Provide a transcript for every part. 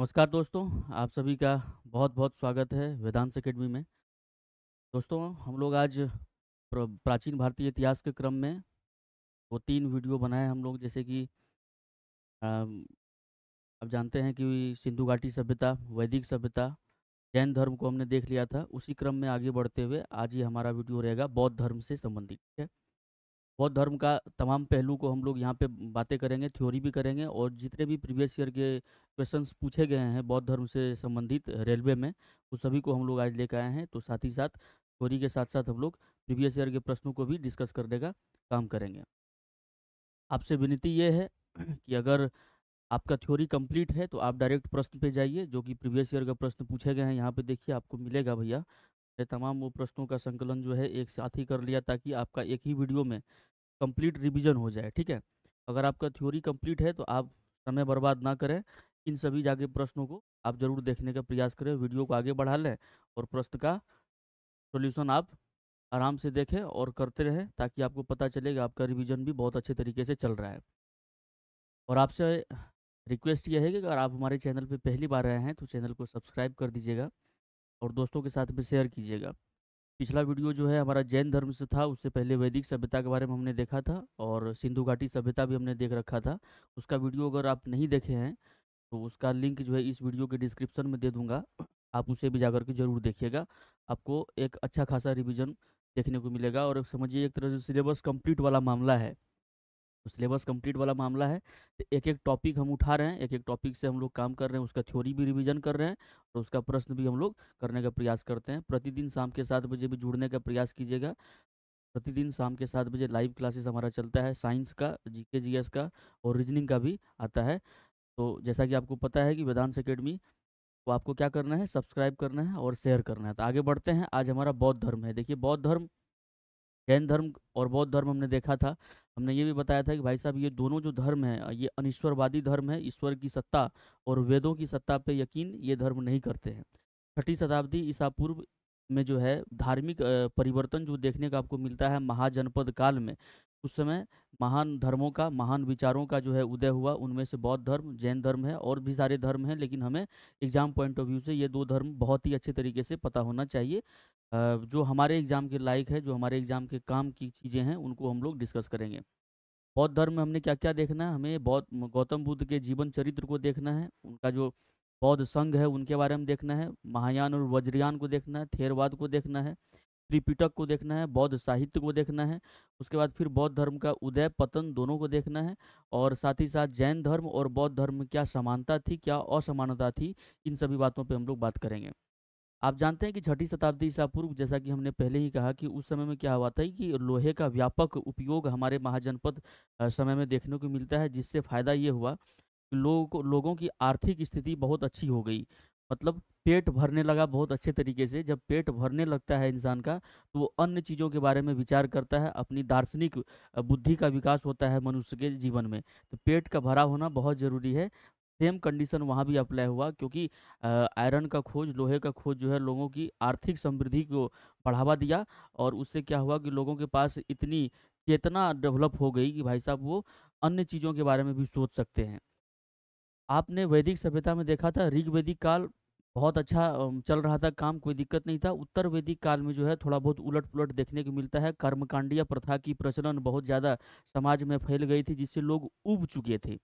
नमस्कार दोस्तों, आप सभी का बहुत-बहुत स्वागत है वेदांत अकेडमी में। दोस्तों, हम लोग आज प्राचीन भारतीय इतिहास के क्रम में वो 3 वीडियो बनाए हम लोग जैसे कि अम, अब जानते हैं कि सिंधु घाटी सभ्यता, वैदिक सभ्यता, जैन धर्म को हमने देख लिया था। उसी क्रम में आगे बढ़ते हुए आज ये हमारा वीडियो रहेगा बौद्ध धर्म से संबंधित, ठीक है? बौद्ध धर्म का तमाम पहलू को हम लोग यहाँ पे बातें करेंगे, थ्योरी भी करेंगे और जितने भी प्रीवियस ईयर के क्वेश्चंस पूछे गए हैं बौद्ध धर्म से संबंधित रेलवे में, उस सभी को हम लोग आज लेकर आए हैं। तो साथ ही साथ थ्योरी के साथ-साथ हम लोग प्रीवियस ईयर के प्रश्नों को भी डिस्कस करने का काम करेंगे। आपसे विनती ये है कि अगर आपका थ्योरी कंप्लीट है तो आप डायरेक्ट प्रश्न पे जाइए, जो कि प्रीवियस ईयर का प्रश्न पूछे गए हैं। यहाँ पे देखिए आपको मिलेगा भैया, ये तमाम वो प्रश्नों का संकलन जो है एक साथ ही कर लिया ताकि आपका एक ही वीडियो में कंप्लीट रिवीजन हो जाए, ठीक है? अगर आपका थ्योरी कंप्लीट है तो आप समय बर्बाद ना करें, इन सभी जाके प्रश्नों को आप ज़रूर देखने का प्रयास करें, वीडियो को आगे बढ़ा लें और प्रश्न का सॉल्यूशन आप आराम से देखें और करते रहें ताकि आपको पता चलेगा आपका रिवीजन भी बहुत अच्छे तरीके से चल रहा है। और आपसे रिक्वेस्ट ये है कि अगर आप हमारे चैनल पे पहली बार आए हैं तो चैनल को सब्सक्राइब कर दीजिएगा और दोस्तों के साथ भी शेयर कीजिएगा। पिछला वीडियो जो है हमारा जैन धर्म से था, उससे पहले वैदिक सभ्यता के बारे में हमने देखा था और सिंधु घाटी सभ्यता भी हमने देख रखा था। उसका वीडियो अगर आप नहीं देखे हैं, तो उसका लिंक जो है इस वीडियो के डिस्क्रिप्शन में दे दूँगा। आप उसे भी जाकर के ज़रूर देखिएगा। आपको एक अच्छा खासा रिवीजन देखने को मिलेगा और समझिए एक तरह से सिलेबस कंप्लीट वाला मामला है। तो सिलेबस कंप्लीट वाला मामला है, तो एक-एक टॉपिक हम उठा रहे हैं, एक-एक टॉपिक से हम लोग काम कर रहे हैं, उसका थ्योरी भी रिवीजन कर रहे हैं और उसका प्रश्न भी हम लोग करने का प्रयास करते हैं। प्रतिदिन शाम के 7 बजे भी जुड़ने का प्रयास कीजिएगा। प्रतिदिन शाम के 7 बजे लाइव क्लासेस हमारा चलता है, साइंस का, जीके, जीएस का और रीजनिंग का भी आता है। तो जैसा कि आपको पता है कि वेदांत अकेडमी को आपको क्या करना है, सब्सक्राइब करना है और शेयर करना है। तो आगे बढ़ते हैं, आज हमारा बौद्ध धर्म है। देखिए बौद्ध धर्म, जैन धर्म और बौद्ध धर्म हमने देखा था। हमने ये भी बताया था कि भाई साहब ये दोनों जो धर्म हैं, ये अनिश्वरवादी धर्म है, ईश्वर की सत्ता और वेदों की सत्ता पे यकीन ये धर्म नहीं करते हैं। छठी शताब्दी ईसा पूर्व में जो है धार्मिक परिवर्तन जो देखने को आपको मिलता है महाजनपद काल में, उस समय महान धर्मों का, महान विचारों का जो है उदय हुआ। उनमें से बौद्ध धर्म, जैन धर्म है और भी सारे धर्म हैं, लेकिन हमें एग्जाम पॉइंट ऑफ व्यू से ये 2 धर्म बहुत ही अच्छे तरीके से पता होना चाहिए। जो हमारे एग्ज़ाम के लायक है, जो हमारे एग्ज़ाम के काम की चीज़ें हैं, उनको हम लोग डिस्कस करेंगे। बौद्ध धर्म में हमने क्या-क्या देखना है, हमें गौतम बुद्ध के जीवन चरित्र को देखना है, उनका जो बौद्ध संघ है, उनके बारे में देखना है, महायान और वज्रयान को देखना है, थेरवाद को देखना है, त्रिपिटक को देखना है, बौद्ध साहित्य को देखना है, उसके बाद फिर बौद्ध धर्म का उदय, पतन दोनों को देखना है और साथ ही साथ जैन धर्म और बौद्ध धर्म में क्या समानता थी, क्या असमानता थी, इन सभी बातों पे हम लोग बात करेंगे। आप जानते हैं कि छठी शताब्दी ईसा पूर्व, जैसा कि हमने पहले ही कहा कि उस समय में क्या हुआ था कि लोहे का व्यापक उपयोग हमारे महाजनपद समय में देखने को मिलता है, जिससे फ़ायदा ये हुआ कि लोगों की आर्थिक स्थिति बहुत अच्छी हो गई। मतलब पेट भरने लगा बहुत अच्छे तरीके से। जब पेट भरने लगता है इंसान का, तो वो अन्य चीज़ों के बारे में विचार करता है, अपनी दार्शनिक बुद्धि का विकास होता है मनुष्य के जीवन में। तो पेट का भरा होना बहुत ज़रूरी है। सेम कंडीशन वहाँ भी अप्लाई हुआ क्योंकि आयरन का खोज, लोहे का खोज जो है लोगों की आर्थिक समृद्धि को बढ़ावा दिया और उससे क्या हुआ कि लोगों के पास इतनी चेतना डेवलप हो गई कि भाई साहब वो अन्य चीज़ों के बारे में भी सोच सकते हैं। आपने वैदिक सभ्यता में देखा था ऋग्वेदिक काल बहुत अच्छा चल रहा था काम, कोई दिक्कत नहीं था। उत्तर वैदिक काल में जो है थोड़ा बहुत उलट-पुलट देखने को मिलता है। कर्मकांडीय प्रथा की प्रचलन बहुत ज़्यादा समाज में फैल गई थी जिससे लोग ऊब चुके थे।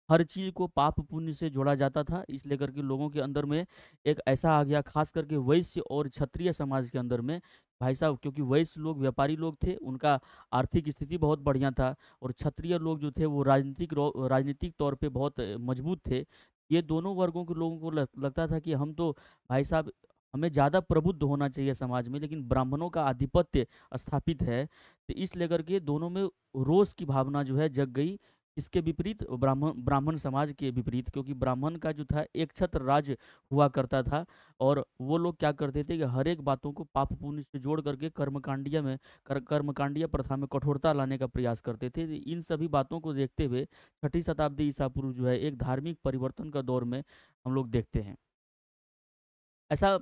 हर चीज़ को पाप पुण्य से जोड़ा जाता था, इस लेकर के लोगों के अंदर में एक ऐसा आ गया, खास करके वैश्य और क्षत्रिय समाज के अंदर में, भाई साहब क्योंकि वैश्य लोग व्यापारी लोग थे, उनका आर्थिक स्थिति बहुत बढ़िया था और क्षत्रिय लोग जो थे वो राजनीतिक तौर पे बहुत मजबूत थे। ये दोनों वर्गों के लोगों को लगता था कि हम तो भाई साहब हमें ज़्यादा प्रबुद्ध होना चाहिए समाज में, लेकिन ब्राह्मणों का आधिपत्य स्थापित है। तो इस लेकर के दोनों में रोष की भावना जो है जग गई। इसके विपरीत ब्राह्मण ब्राह्मण समाज के विपरीत, क्योंकि ब्राह्मण का जो था एक छत्र राज हुआ करता था और वो लोग क्या करते थे कि हर एक बातों को पाप पुण्य से जोड़ करके कर्मकांडीय प्रथा में कठोरता लाने का प्रयास करते थे। इन सभी बातों को देखते हुए छठी शताब्दी ईसा पूर्व जो है एक धार्मिक परिवर्तन का दौर में हम लोग देखते हैं। ऐसा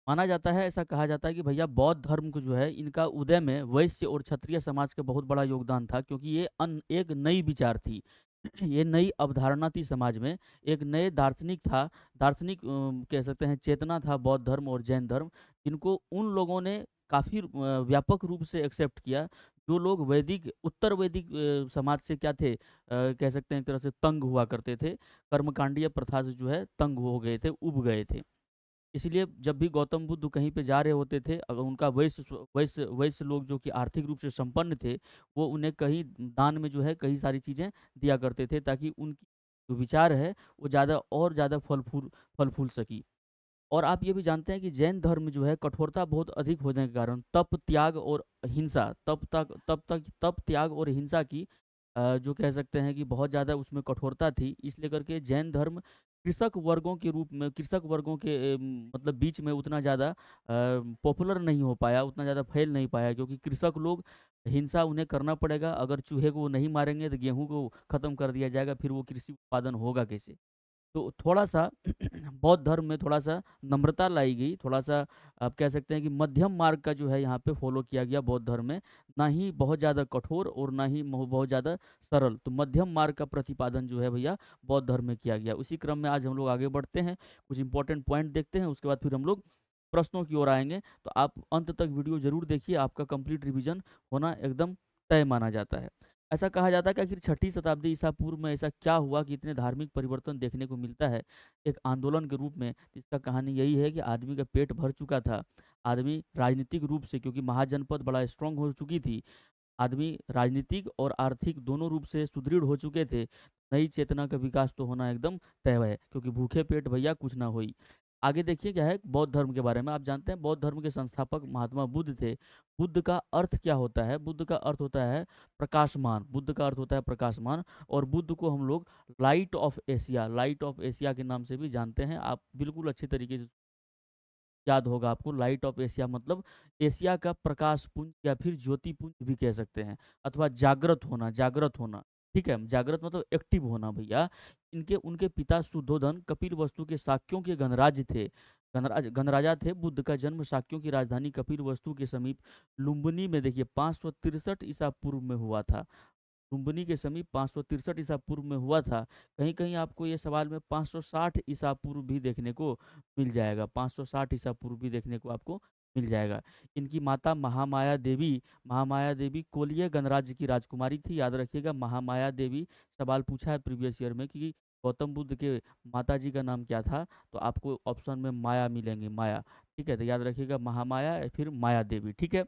माना जाता है, ऐसा कहा जाता है कि भैया बौद्ध धर्म को जो है इनका उदय में वैश्य और क्षत्रिय समाज का बहुत बड़ा योगदान था, क्योंकि ये एक नई विचार थी। ये नई अवधारणा थी समाज में, एक नए दार्शनिक था, दार्शनिक कह सकते हैं चेतना था बौद्ध धर्म और जैन धर्म, जिनको उन लोगों ने काफ़ी व्यापक रूप से एक्सेप्ट किया, जो लोग वैदिक उत्तर वैदिक समाज से क्या थे, कह सकते हैं एक तरह से तंग हुआ करते थे, कर्मकांडीय प्रथा से जो है तंग हो गए थे, उब गए थे। इसलिए जब भी गौतम बुद्ध कहीं पे जा रहे होते थे, अगर उनका वैश्य वैश्य लोग जो कि आर्थिक रूप से संपन्न थे, वो उन्हें कहीं दान में जो है कई सारी चीज़ें दिया करते थे, ताकि उनकी जो विचार है वो ज़्यादा और ज़्यादा फल फूल सकी। और आप ये भी जानते हैं कि जैन धर्म जो है कठोरता बहुत अधिक होने के कारण तप त्याग और हिंसा, तप त्याग और हिंसा की जो कह सकते हैं कि बहुत ज़्यादा उसमें कठोरता थी, इसलिए करके जैन धर्म कृषक वर्गों के रूप में, कृषक वर्गों के मतलब बीच में उतना ज़्यादा पॉपुलर नहीं हो पाया, उतना ज़्यादा फैल नहीं पाया, क्योंकि कृषक लोग हिंसा उन्हें करना पड़ेगा, अगर चूहे को वो नहीं मारेंगे तो गेहूं को खत्म कर दिया जाएगा, फिर वो कृषि उत्पादन होगा कैसे। तो थोड़ा-सा बौद्ध धर्म में थोड़ा-सा नम्रता लाई गई, थोड़ा-सा आप कह सकते हैं कि मध्यम मार्ग का जो है यहाँ पे फ़ॉलो किया गया बौद्ध धर्म में। ना ही बहुत ज़्यादा कठोर और ना ही बहुत ज़्यादा सरल। तो मध्यम मार्ग का प्रतिपादन जो है भैया बौद्ध धर्म में किया गया। उसी क्रम में आज हम लोग आगे बढ़ते हैं, कुछ इंपॉर्टेंट पॉइंट देखते हैं, उसके बाद फिर हम लोग प्रश्नों की ओर आएँगे। तो आप अंत तक वीडियो ज़रूर देखिए, आपका कंप्लीट रिवीजन होना एकदम तय माना जाता है। ऐसा कहा जाता है कि आखिर छठी शताब्दी ईसा पूर्व में ऐसा क्या हुआ कि इतने धार्मिक परिवर्तन देखने को मिलता है एक आंदोलन के रूप में। इसका कहानी यही है कि आदमी का पेट भर चुका था, आदमी राजनीतिक रूप से, क्योंकि महाजनपद बड़ा स्ट्रांग हो चुकी थी, आदमी राजनीतिक और आर्थिक दोनों रूप से सुदृढ़ हो चुके थे। नई चेतना का विकास तो होना एकदम तय है, क्योंकि भूखे पेट भैया कुछ ना होई। आगे देखिए क्या है बौद्ध धर्म के बारे में। आप जानते हैं बौद्ध धर्म के संस्थापक महात्मा बुद्ध थे। बुद्ध का अर्थ क्या होता है? बुद्ध का अर्थ होता है प्रकाशमान। बुद्ध का अर्थ होता है प्रकाशमान, और बुद्ध को हम लोग लाइट ऑफ एशिया के नाम से भी जानते हैं। आप बिल्कुल अच्छे तरीके से याद होगा आपको, लाइट ऑफ एशिया मतलब एशिया का प्रकाश पुंज या फिर ज्योति पुंज भी कह सकते हैं, अथवा जागृत होना, जागृत होना। ठीक है, जागृत मतलब एक्टिव होना भैया। इनके उनके पिता शुद्धोधन कपिल वस्तु के शाक्यों के गणराज्य थे, गणराजा थे। बुद्ध का जन्म शाक्यों की राजधानी कपिल वस्तु के समीप लुम्बिनी में देखिए 563 ईसा पूर्व में हुआ था। लुम्बिनी के समीप 563 ईसा पूर्व में हुआ था। कहीं कहीं आपको ये सवाल में 560 ईसा पूर्व भी देखने को मिल जाएगा, 560 ईसा पूर्व भी देखने को आपको मिल जाएगा। इनकी माता महामाया देवी कोलीय गणराज्य की राजकुमारी थी। याद रखिएगा महामाया देवी, सवाल पूछा है प्रीवियस ईयर में कि गौतम बुद्ध के माता जी का नाम क्या था, तो आपको ऑप्शन में माया मिलेंगे, माया। ठीक है, तो याद रखिएगा महामाया या फिर माया देवी। ठीक है।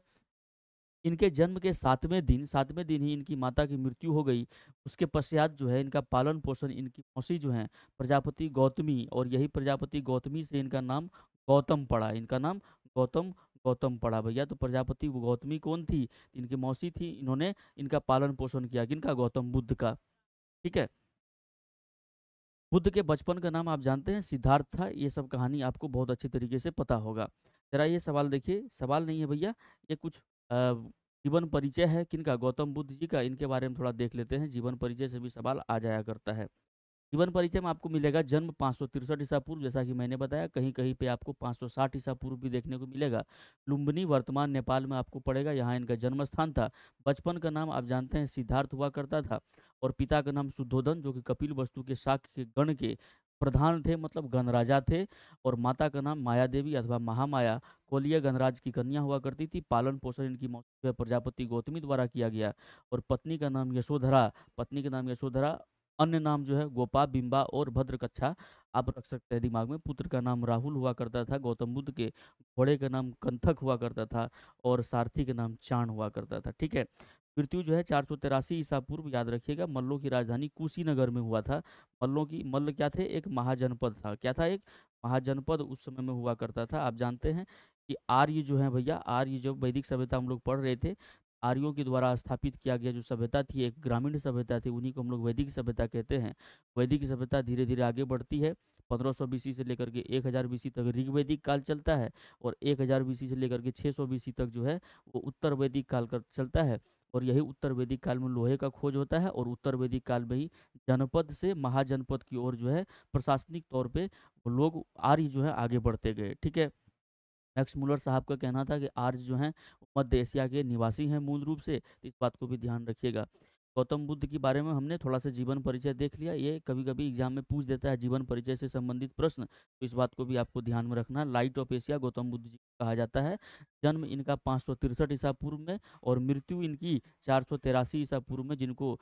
इनके जन्म के 7वें दिन ही इनकी माता की मृत्यु हो गई। उसके पश्चात जो है इनका पालन पोषण इनकी मौसी जो हैं प्रजापति गौतमी, और यही प्रजापति गौतमी से इनका नाम गौतम पड़ा। इनका नाम गौतम गौतम पड़ा भैया। तो प्रजापति वो गौतमी कौन थी? इनकी मौसी थी। इन्होंने इनका पालन पोषण किया, किनका? गौतम बुद्ध का। ठीक है। बुद्ध के बचपन का नाम आप जानते हैं सिद्धार्थ था। ये सब कहानी आपको बहुत अच्छे तरीके से पता होगा। जरा ये सवाल देखिए, सवाल नहीं है भैया, ये कुछ जीवन परिचय है किनका? गौतम बुद्ध जी का। इनके बारे में थोड़ा देख लेते हैं, जीवन परिचय से भी सवाल आ जाया करता है। जीवन परिचय में आपको मिलेगा जन्म 563 ईसा पूर्व, जैसा कि मैंने बताया। कहीं कहीं पे आपको 560 ईसा पूर्व भी देखने को मिलेगा। लुम्बिनी वर्तमान नेपाल में आपको पड़ेगा, यहाँ इनका जन्म स्थान था। बचपन का नाम आप जानते हैं सिद्धार्थ हुआ करता था, और पिता का नाम शुद्धोधन, जो कि कपिल वस्तु के शाक्य के गण के प्रधान थे, मतलब गणराजा थे। और माता का नाम माया देवी अथवा महामाया कोलीय गणराज की कन्या हुआ करती थी। पालन पोषण इनकी मौसी प्रजापति गौतमी द्वारा किया गया। और पत्नी का नाम यशोधरा, अन्य नाम जो है गोपा, बिंबा और भद्रकच्छा आप रख सकते हैं दिमाग में। पुत्र का नाम राहुल हुआ करता था गौतम बुद्ध के, घोड़े का नाम कंथक हुआ करता था, और सारथी का नाम चाण हुआ करता था। ठीक है। मृत्यु जो है 483 ईसा पूर्व, याद रखिएगा, मल्लों की राजधानी कुशीनगर में हुआ था। मल्ल क्या थे? एक महाजनपद था। क्या था? एक महाजनपद उस समय में हुआ करता था। आप जानते हैं कि आर्य जो है भैया, आर्य जो वैदिक सभ्यता हम लोग पढ़ रहे थे, आर्यों के द्वारा स्थापित किया गया जो सभ्यता थी, एक ग्रामीण सभ्यता थी, उन्हीं को हम लोग वैदिक सभ्यता कहते हैं। वैदिक सभ्यता धीरे धीरे आगे बढ़ती है। 1500 बीसी से लेकर के 1000 बीसी तक ऋग्वैदिक काल चलता है, और 1000 बीसी से लेकर के 600 बीसी तक जो है वो उत्तर वैदिक काल का चलता है। और यही उत्तर वैदिक काल में लोहे का खोज होता है, और उत्तर वैदिक काल में ही जनपद से महाजनपद की ओर जो है प्रशासनिक तौर पे वो लोग आर्य जो है आगे बढ़ते गए। ठीक है। मैक्स मुलर साहब का कहना था कि आर्य जो हैं मध्य एशिया के निवासी हैं मूल रूप से, तो इस बात को भी ध्यान रखिएगा। गौतम बुद्ध के बारे में हमने थोड़ा सा जीवन परिचय देख लिया। ये कभी-कभी एग्जाम में पूछ देता है जीवन परिचय से संबंधित प्रश्न, तो इस बात को भी आपको ध्यान में रखना है। Light of Asia Gautam Buddha ji को कहा जाता है। जन्म इनका 563 ईसा पूर्व में और मृत्यु इनकी 483 ईसा पूर्व में, जिनको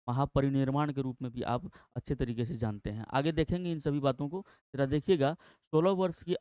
महापरिनिर्वाण के रूप में भी आप अच्छे तरीके से जानते हैं। आगे देखेंगे इन सभी बातों को। जरा देखिएगा, 16 वर्ष की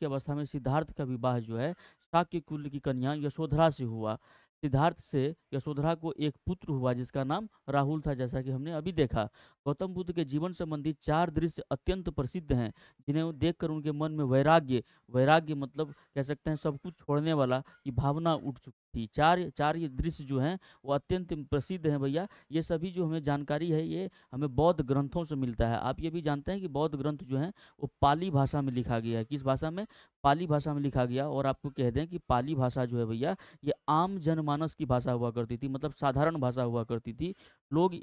अवस्था में सिद्धार्थ का विवाह जो है शाक्य कुल की कन्या यशोधरा से हुआ। सिद्धार्थ से यशोधरा को एक पुत्र हुआ जिसका नाम राहुल था, जैसा कि हमने अभी देखा। गौतम बुद्ध के जीवन संबंधी 4 दृश्य अत्यंत प्रसिद्ध हैं, जिन्हें वो देखकर उनके मन में वैराग्य, वैराग्य मतलब कह सकते हैं सब कुछ छोड़ने वाला की भावना उठ चुकी थी। चार चार ये दृश्य जो हैं वो अत्यंत प्रसिद्ध हैं भैया। ये सभी जो हमें जानकारी है ये हमें बौद्ध ग्रंथों से मिलता है। आप ये भी जानते हैं कि बौद्ध ग्रंथ जो हैं वो पाली भाषा में लिखा गया है। किस भाषा में? पाली भाषा में लिखा गया। और आपको कह दें कि पाली भाषा जो है भैया ये आम जनमानस की भाषा हुआ करती थी, मतलब साधारण भाषा हुआ करती थी। लोग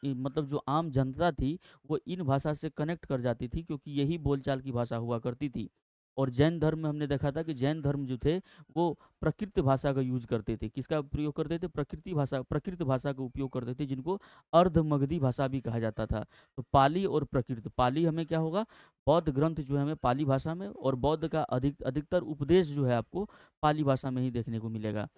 मतलब जो आम जनता थी वो इन भाषा से कनेक्ट कर जाती थी, क्योंकि यही बोलचाल की भाषा हुआ करती थी। और जैन धर्म में हमने देखा था कि जैन धर्म जो थे वो प्रकृत भाषा का यूज करते थे। किसका प्रयोग करते थे? प्रकृत भाषा का उपयोग करते थे, जिनको अर्धमगधी भाषा भी कहा जाता था। तो पाली और प्रकृत, पाली हमें क्या होगा, बौद्ध ग्रंथ जो है हमें पाली भाषा में, और बौद्ध का अधिकतर उपदेश जो है आपको पाली भाषा में ही देखने को मिलेगा,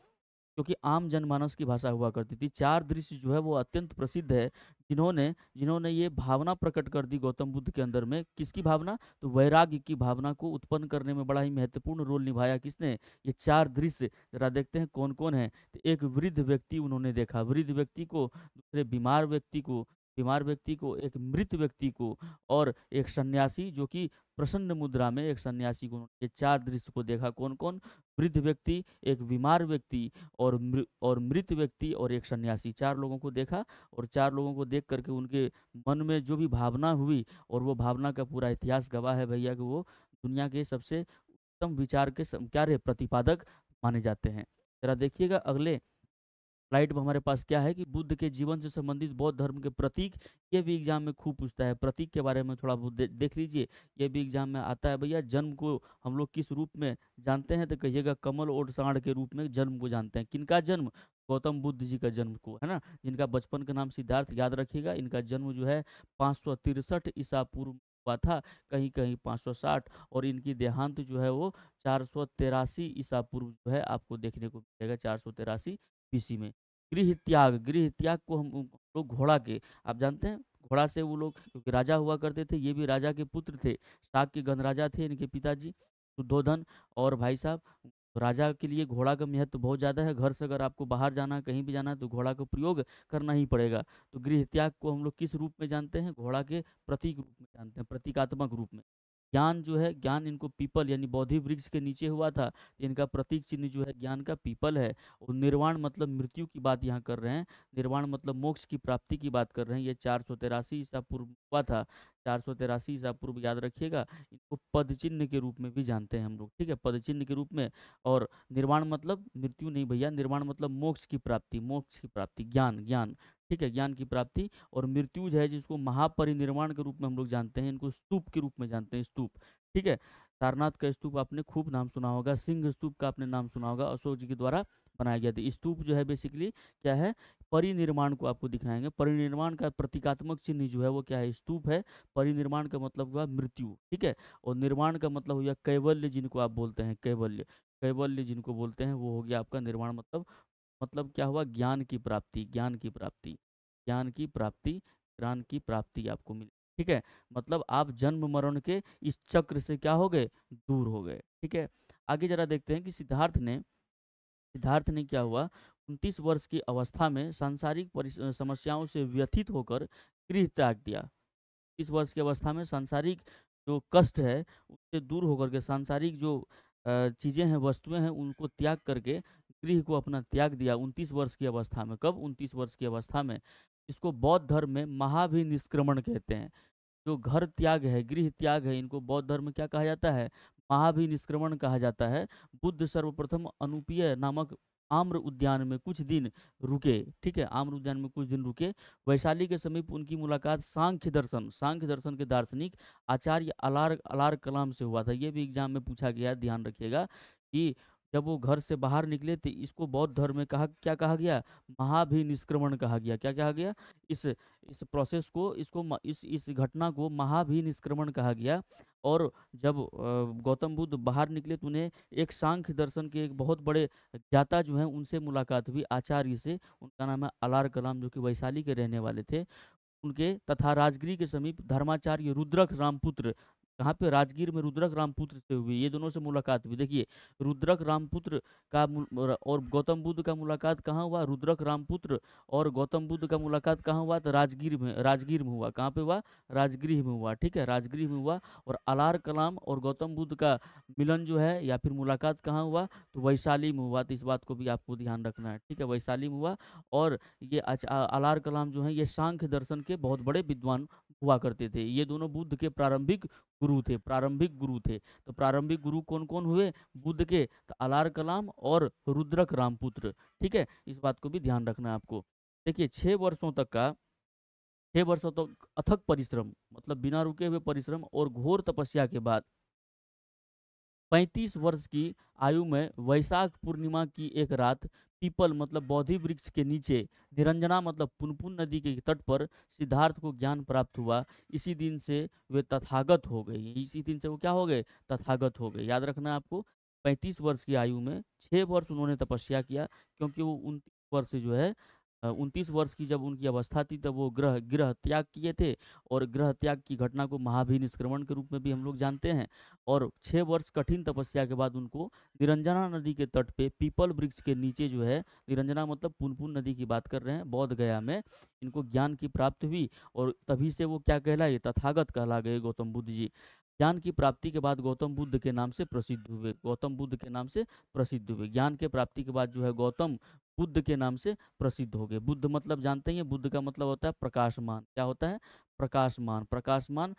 क्योंकि आम जनमानस की भाषा हुआ करती थी। 4 दृश्य जो है वो अत्यंत प्रसिद्ध है, जिन्होंने जिन्होंने ये भावना प्रकट कर दी गौतम बुद्ध के अंदर में। किसकी भावना? तो वैराग्य की भावना को उत्पन्न करने में बड़ा ही महत्वपूर्ण रोल निभाया। किसने? ये 4 दृश्य जरा देखते हैं कौन कौन है। तो एक वृद्ध व्यक्ति उन्होंने देखा, वृद्ध व्यक्ति को, दूसरे बीमार व्यक्ति को, एक मृत व्यक्ति को, और एक सन्यासी जो कि प्रसन्न मुद्रा में, एक सन्यासी को। ये 4 दृश्य को देखा। कौन कौन? वृद्ध व्यक्ति, एक बीमार व्यक्ति, और मृत व्यक्ति, और एक सन्यासी। 4 लोगों को देखा, और 4 लोगों को देख करके उनके मन में जो भी भावना हुई, और वो भावना का पूरा इतिहास गवाह है भैया कि वो दुनिया के सबसे उत्तम विचार के क्या रहे, प्रतिपादक माने जाते हैं। जरा देखिएगा अगले स्लाइड में हमारे पास क्या है कि बुद्ध के जीवन से संबंधित बौद्ध धर्म के प्रतीक। ये भी एग्जाम में खूब पूछता है। प्रतीक के बारे में थोड़ा बहुत देख लीजिए, ये भी एग्जाम में आता है भैया। जन्म को हम लोग किस रूप में जानते हैं? तो कहिएगा कमल और साँड़ के रूप में जन्म को जानते हैं। किनका जन्म? गौतम बुद्ध जी का जन्म को, है ना, जिनका बचपन का नाम सिद्धार्थ, याद रखिएगा। इनका जन्म जो है 563 ईसा पूर्व हुआ था, कहीं कहीं 560, और इनकी देहांत जो है वो 483 ईसा पूर्व जो है आपको देखने को मिलेगा, 483 बीसी में। गृह त्याग को हम लोग घोड़ा के, आप जानते हैं घोड़ा से वो लोग, क्योंकि राजा हुआ करते थे, ये भी राजा के पुत्र थे, शाक के गणराजा थे इनके पिताजी शुद्धोधन। और भाई साहब, राजा के लिए घोड़ा का महत्व बहुत ज़्यादा है। घर से अगर आपको बाहर जाना है, कहीं भी जाना है, तो घोड़ा का प्रयोग करना ही पड़ेगा। तो गृह त्याग को हम लोग किस रूप में जानते हैं? घोड़ा के प्रतीक रूप में जानते हैं, प्रतीकात्मक रूप में। ज्ञान जो है, ज्ञान इनको पीपल यानी बोधि वृक्ष के नीचे हुआ था, तो इनका प्रतीक चिन्ह जो है ज्ञान का पीपल है। और निर्वाण मतलब मृत्यु की बात यहाँ कर रहे हैं, निर्वाण मतलब मोक्ष की प्राप्ति की बात कर रहे हैं। ये 483 ईसा पूर्व हुआ था, 483 ईसा पूर्व, याद रखिएगा। इनको पद चिन्ह के रूप में भी जानते हैं हम लोग, ठीक है, पद चिन्ह के रूप में। और निर्वाण मतलब मृत्यु नहीं भैया, निर्वाण मतलब मोक्ष की प्राप्ति, मोक्ष की प्राप्ति, ज्ञान, ज्ञान, ठीक है, ज्ञान की प्राप्ति। और मृत्यु जो है जिसको महापरिनिर्वाण के रूप में हम लोग जानते हैं, इनको स्तूप के रूप में जानते हैं, स्तूप, ठीक है। सारनाथ का स्तूप आपने खूब नाम सुना होगा, सिंह स्तूप का आपने नाम सुना होगा, अशोक जी के द्वारा बनाया गया था। स्तूप जो है बेसिकली क्या है? परिनिर्माण को आपको दिखाएंगे। परिनिर्माण का प्रतीकात्मक चिन्ह जो है वो क्या है? स्तूप है। परिनिर्माण का मतलब हुआ मृत्यु, ठीक है। और निर्माण का मतलब हुआ कैवल्य, जिनको आप बोलते हैं कैवल्य, कैवल्य जिनको बोलते हैं वो हो गया आपका निर्माण। मतलब क्या हुआ? ज्ञान की प्राप्ति, ज्ञान की प्राप्ति, ज्ञान की प्राप्ति, ज्ञान की प्राप्ति आपको मिली, ठीक है। मतलब आप जन्म मरण के इस चक्र से क्या हो गए? दूर हो गए, ठीक है। आगे जरा देखते हैं कि सिद्धार्थ ने क्या हुआ, 29 वर्ष की अवस्था में सांसारिक समस्याओं से व्यथित होकर गृह त्याग दिया। इस वर्ष की अवस्था में सांसारिक जो कष्ट है उससे दूर होकर के, सांसारिक जो चीज़ें हैं, वस्तुएं हैं, उनको त्याग करके गृह को अपना त्याग दिया 29 वर्ष की अवस्था में। कब? 29 वर्ष की अवस्था में। इसको बौद्ध धर्म में महाभिनिष्क्रमण कहते हैं। जो घर त्याग है, गृह त्याग है, इनको बौद्ध धर्म में क्या कहा जाता है? महाभिनिष्क्रमण कहा जाता है। बुद्ध सर्वप्रथम अनुपीय नामक आम्र उद्यान में कुछ दिन रुके, ठीक है, आम्र उद्यान में कुछ दिन रुके। वैशाली के समीप उनकी मुलाकात सांख्य दर्शन के दार्शनिक आचार्य अलार अलार कलाम से हुआ था। ये भी एग्जाम में पूछा गया है, ध्यान रखिएगा कि जब वो घर से बाहर निकले तो इसको बौद्ध धर्म में क्या कहा गया? महाभिनिष्क्रमण कहा गया। क्या कहा गया? इस प्रोसेस को, इस घटना को महाभिनिष्क्रमण कहा गया। और जब गौतम बुद्ध बाहर निकले तो उन्हें एक सांख्य दर्शन के एक बहुत बड़े ज्ञाता जो हैं उनसे मुलाकात हुई, आचार्य से। उनका नाम है अलार कलाम, जो कि वैशाली के रहने वाले थे। उनके तथा राजगिरी के समीप धर्माचार्य रुद्रक रामपुत्र, कहाँ पे? राजगीर में रुद्रक रामपुत्र से हुई, ये दोनों से मुलाकात हुई। देखिए, रुद्रक रामपुत्र का और गौतम बुद्ध का मुलाकात कहाँ हुआ? रुद्रक रामपुत्र और गौतम बुद्ध का मुलाकात कहाँ हुआ? तो राजगीर में हुआ। कहाँ पे हुआ? राजगीर में हुआ। ठीक है, राजगीर में हुआ। और अलार कलाम और गौतम बुद्ध का मिलन जो है या फिर मुलाकात कहाँ हुआ? तो वैशाली में हुआ। तो इस बात को भी आपको ध्यान रखना है। ठीक है, वैशाली में हुआ। और ये अलार कलाम जो है ये सांख्य दर्शन के बहुत बड़े विद्वान हुआ करते थे। ये दोनों बुद्ध के प्रारंभिक गुरु थे, प्रारंभिक गुरु थे। तो प्रारंभिक गुरु कौन कौन हुए बुद्ध के? तो अलार कलाम और रुद्रक रामपुत्र। ठीक है, इस बात को भी ध्यान रखना है आपको। देखिए, 6 वर्षों तक अथक परिश्रम, मतलब बिना रुके हुए परिश्रम और घोर तपस्या के बाद 35 वर्ष की आयु में वैशाख पूर्णिमा की एक रात पीपल मतलब बोधि वृक्ष के नीचे, निरंजना मतलब पुनपुन नदी के तट पर सिद्धार्थ को ज्ञान प्राप्त हुआ। इसी दिन से वे तथागत हो गए। इसी दिन से वो क्या हो गए? तथागत हो गए। याद रखना है आपको, 35 वर्ष की आयु में 6 वर्ष उन्होंने तपस्या किया, क्योंकि वो 29 वर्ष जो है 29 वर्ष की जब उनकी अवस्था थी तब वो गृह त्याग किए थे। और गृह त्याग की घटना को महाभिनिष्क्रमण के रूप में भी हम लोग जानते हैं। और 6 वर्ष कठिन तपस्या के बाद उनको निरंजना नदी के तट पे पीपल वृक्ष के नीचे जो है, निरंजना मतलब पुनपुन नदी की बात कर रहे हैं, बोध गया में इनको ज्ञान की प्राप्ति हुई। और तभी से वो क्या कहलाए? तथागत कहला गए गौतम बुद्ध जी। ज्ञान की प्राप्ति के बाद गौतम बुद्ध के नाम से प्रसिद्ध हुए। गौतम बुद्ध के नाम से प्रसिद्ध हुए। ज्ञान के प्राप्ति के बाद जो है गौतम बुद्ध के नाम से प्रसिद्ध हो गए। बुद्ध मतलब जानते हैं, बुद्ध का मतलब होता है प्रकाशमान। क्या होता है? प्रकाशमान। प्रकाशमान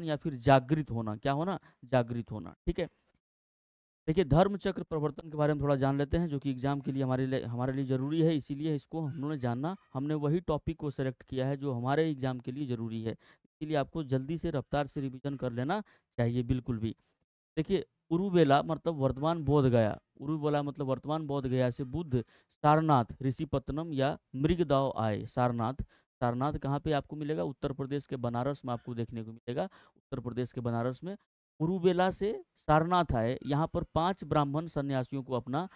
या फिर जागृत होना। क्या होना? जागृत होना। ठीक है, देखिए, धर्म चक्र प्रवर्तन के बारे में थोड़ा जान लेते हैं, जो कि एग्जाम के लिए हमारे लिए जरूरी है। इसीलिए इसको हम लोगों ने जानना, हमने वही टॉपिक को सेलेक्ट किया है जो हमारे एग्जाम के लिए जरूरी है। इसीलिए आपको जल्दी से रफ्तार से रिवीजन कर लेना चाहिए, बिल्कुल भी। देखिए, उरुवेला मतलब वर्तमान बोध गया। उरुवेला मतलब वर्तमान बोध गया से बुद्ध सारनाथ, ऋषिपत्तनम या मृगदाव आए। सारनाथ, सारनाथ कहाँ पे आपको मिलेगा? उत्तर प्रदेश के बनारस में आपको देखने को मिलेगा। उत्तर प्रदेश के बनारस में उरुवेला से सारनाथ आए। यहाँ पर 5 ब्राह्मण सन्यासियों को अपना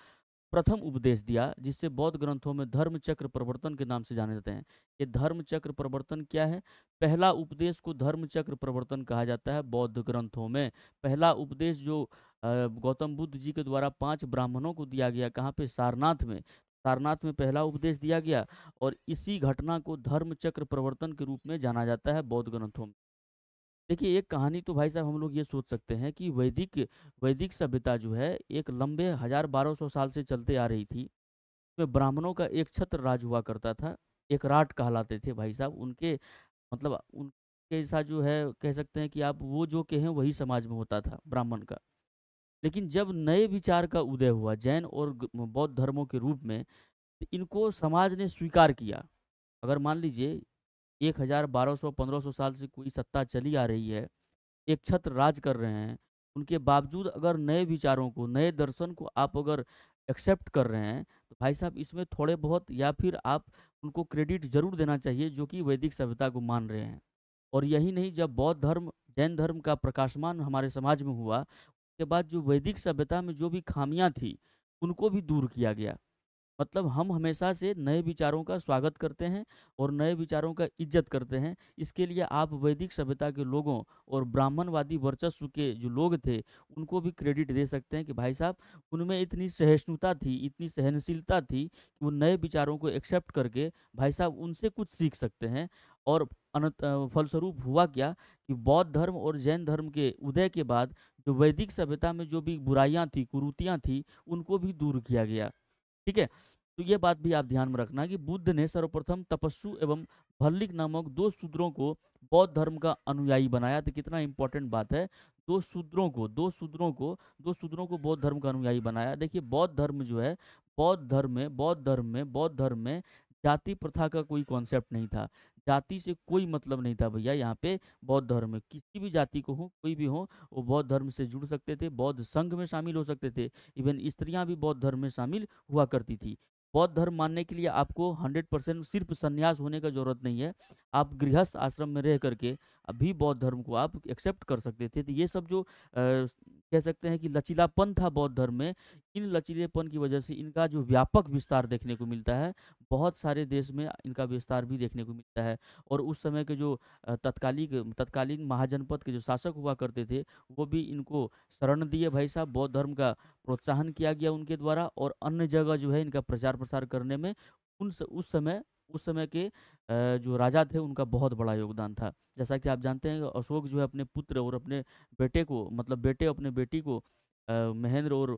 प्रथम उपदेश दिया, जिससे बौद्ध ग्रंथों में धर्म चक्र प्रवर्तन के नाम से जाने जाते हैं। ये धर्म चक्र प्रवर्तन क्या है? पहला उपदेश को धर्म चक्र प्रवर्तन कहा जाता है बौद्ध ग्रंथों में। पहला उपदेश जो गौतम बुद्ध जी के द्वारा 5 ब्राह्मणों को दिया गया, कहाँ पे? सारनाथ में। सारनाथ में पहला उपदेश दिया गया। और इसी घटना को धर्म चक्र प्रवर्तन के रूप में जाना जाता है बौद्ध ग्रंथों में। देखिए, एक कहानी तो भाई साहब हम लोग ये सोच सकते हैं कि वैदिक वैदिक सभ्यता जो है एक लंबे 1000-1200 साल से चलते आ रही थी। उसमें ब्राह्मणों का एक छत्र राज हुआ करता था। एक राट कहलाते थे भाई साहब। उनके मतलब उनके साथ जो है कह सकते हैं कि आप वो जो कहें वही समाज में होता था ब्राह्मण का। लेकिन जब नए विचार का उदय हुआ जैन और बौद्ध धर्मों के रूप में, तो इनको समाज ने स्वीकार किया। अगर मान लीजिए 1000, 1200, 1500 साल से कोई सत्ता चली आ रही है, एक छत्र राज कर रहे हैं, उनके बावजूद अगर नए विचारों को, नए दर्शन को आप अगर एक्सेप्ट कर रहे हैं, तो भाई साहब इसमें थोड़े बहुत या फिर आप उनको क्रेडिट जरूर देना चाहिए, जो कि वैदिक सभ्यता को मान रहे हैं। और यही नहीं, जब बौद्ध धर्म, जैन धर्म का प्रकाशमान हमारे समाज में हुआ, उसके बाद जो वैदिक सभ्यता में जो भी खामियां थी उनको भी दूर किया गया। मतलब हम हमेशा से नए विचारों का स्वागत करते हैं और नए विचारों का इज्जत करते हैं। इसके लिए आप वैदिक सभ्यता के लोगों और ब्राह्मणवादी वर्चस्व के जो लोग थे उनको भी क्रेडिट दे सकते हैं कि भाई साहब उनमें इतनी सहिष्णुता थी, इतनी सहनशीलता थी कि वो नए विचारों को एक्सेप्ट करके भाई साहब उनसे कुछ सीख सकते हैं। और फलस्वरूप हुआ क्या कि बौद्ध धर्म और जैन धर्म के उदय के बाद जो वैदिक सभ्यता में जो भी बुराइयां थी, कुरीतियां थी, उनको भी दूर किया गया। ठीक है, तो ये बात भी आप ध्यान में रखना कि बुद्ध ने सर्वप्रथम तपस्सु एवं भल्लिक नामक 2 शूद्रों को बौद्ध धर्म का अनुयायी बनाया। तो कितना इंपॉर्टेंट बात है, 2 शूद्रों को बौद्ध धर्म का अनुयायी बनाया। देखिए, बौद्ध धर्म जो है, बौद्ध धर्म में जाति प्रथा का कोई कॉन्सेप्ट नहीं था। जाति से कोई मतलब नहीं था भैया। यहाँ पे बौद्ध धर्म में किसी भी जाति को हो, कोई भी हो, वो बौद्ध धर्म से जुड़ सकते थे, बौद्ध संघ में शामिल हो सकते थे। इवन स्त्रियां भी बौद्ध धर्म में शामिल हुआ करती थी। बौद्ध धर्म मानने के लिए आपको 100% सिर्फ संन्यास होने का जरूरत नहीं है। आप गृहस्थ आश्रम में रह करके अभी बौद्ध धर्म को आप एक्सेप्ट कर सकते थे। तो ये सब जो कह सकते हैं कि लचीलापन था बौद्ध धर्म में, इन लचीलेपन की वजह से इनका जो व्यापक विस्तार देखने को मिलता है, बहुत सारे देश में इनका विस्तार भी देखने को मिलता है। और उस समय के जो तत्कालीन महाजनपद के जो शासक हुआ करते थे, वो भी इनको शरण दिए भाई साहब। बौद्ध धर्म का प्रोत्साहन किया गया उनके द्वारा, और अन्य जगह जो है इनका प्रचार प्रसार करने में उस समय के जो राजा थे उनका बहुत बड़ा योगदान था। जैसा कि आप जानते हैं अशोक जो है अपने पुत्र और अपने बेटे को, मतलब बेटे अपने बेटी को महेंद्र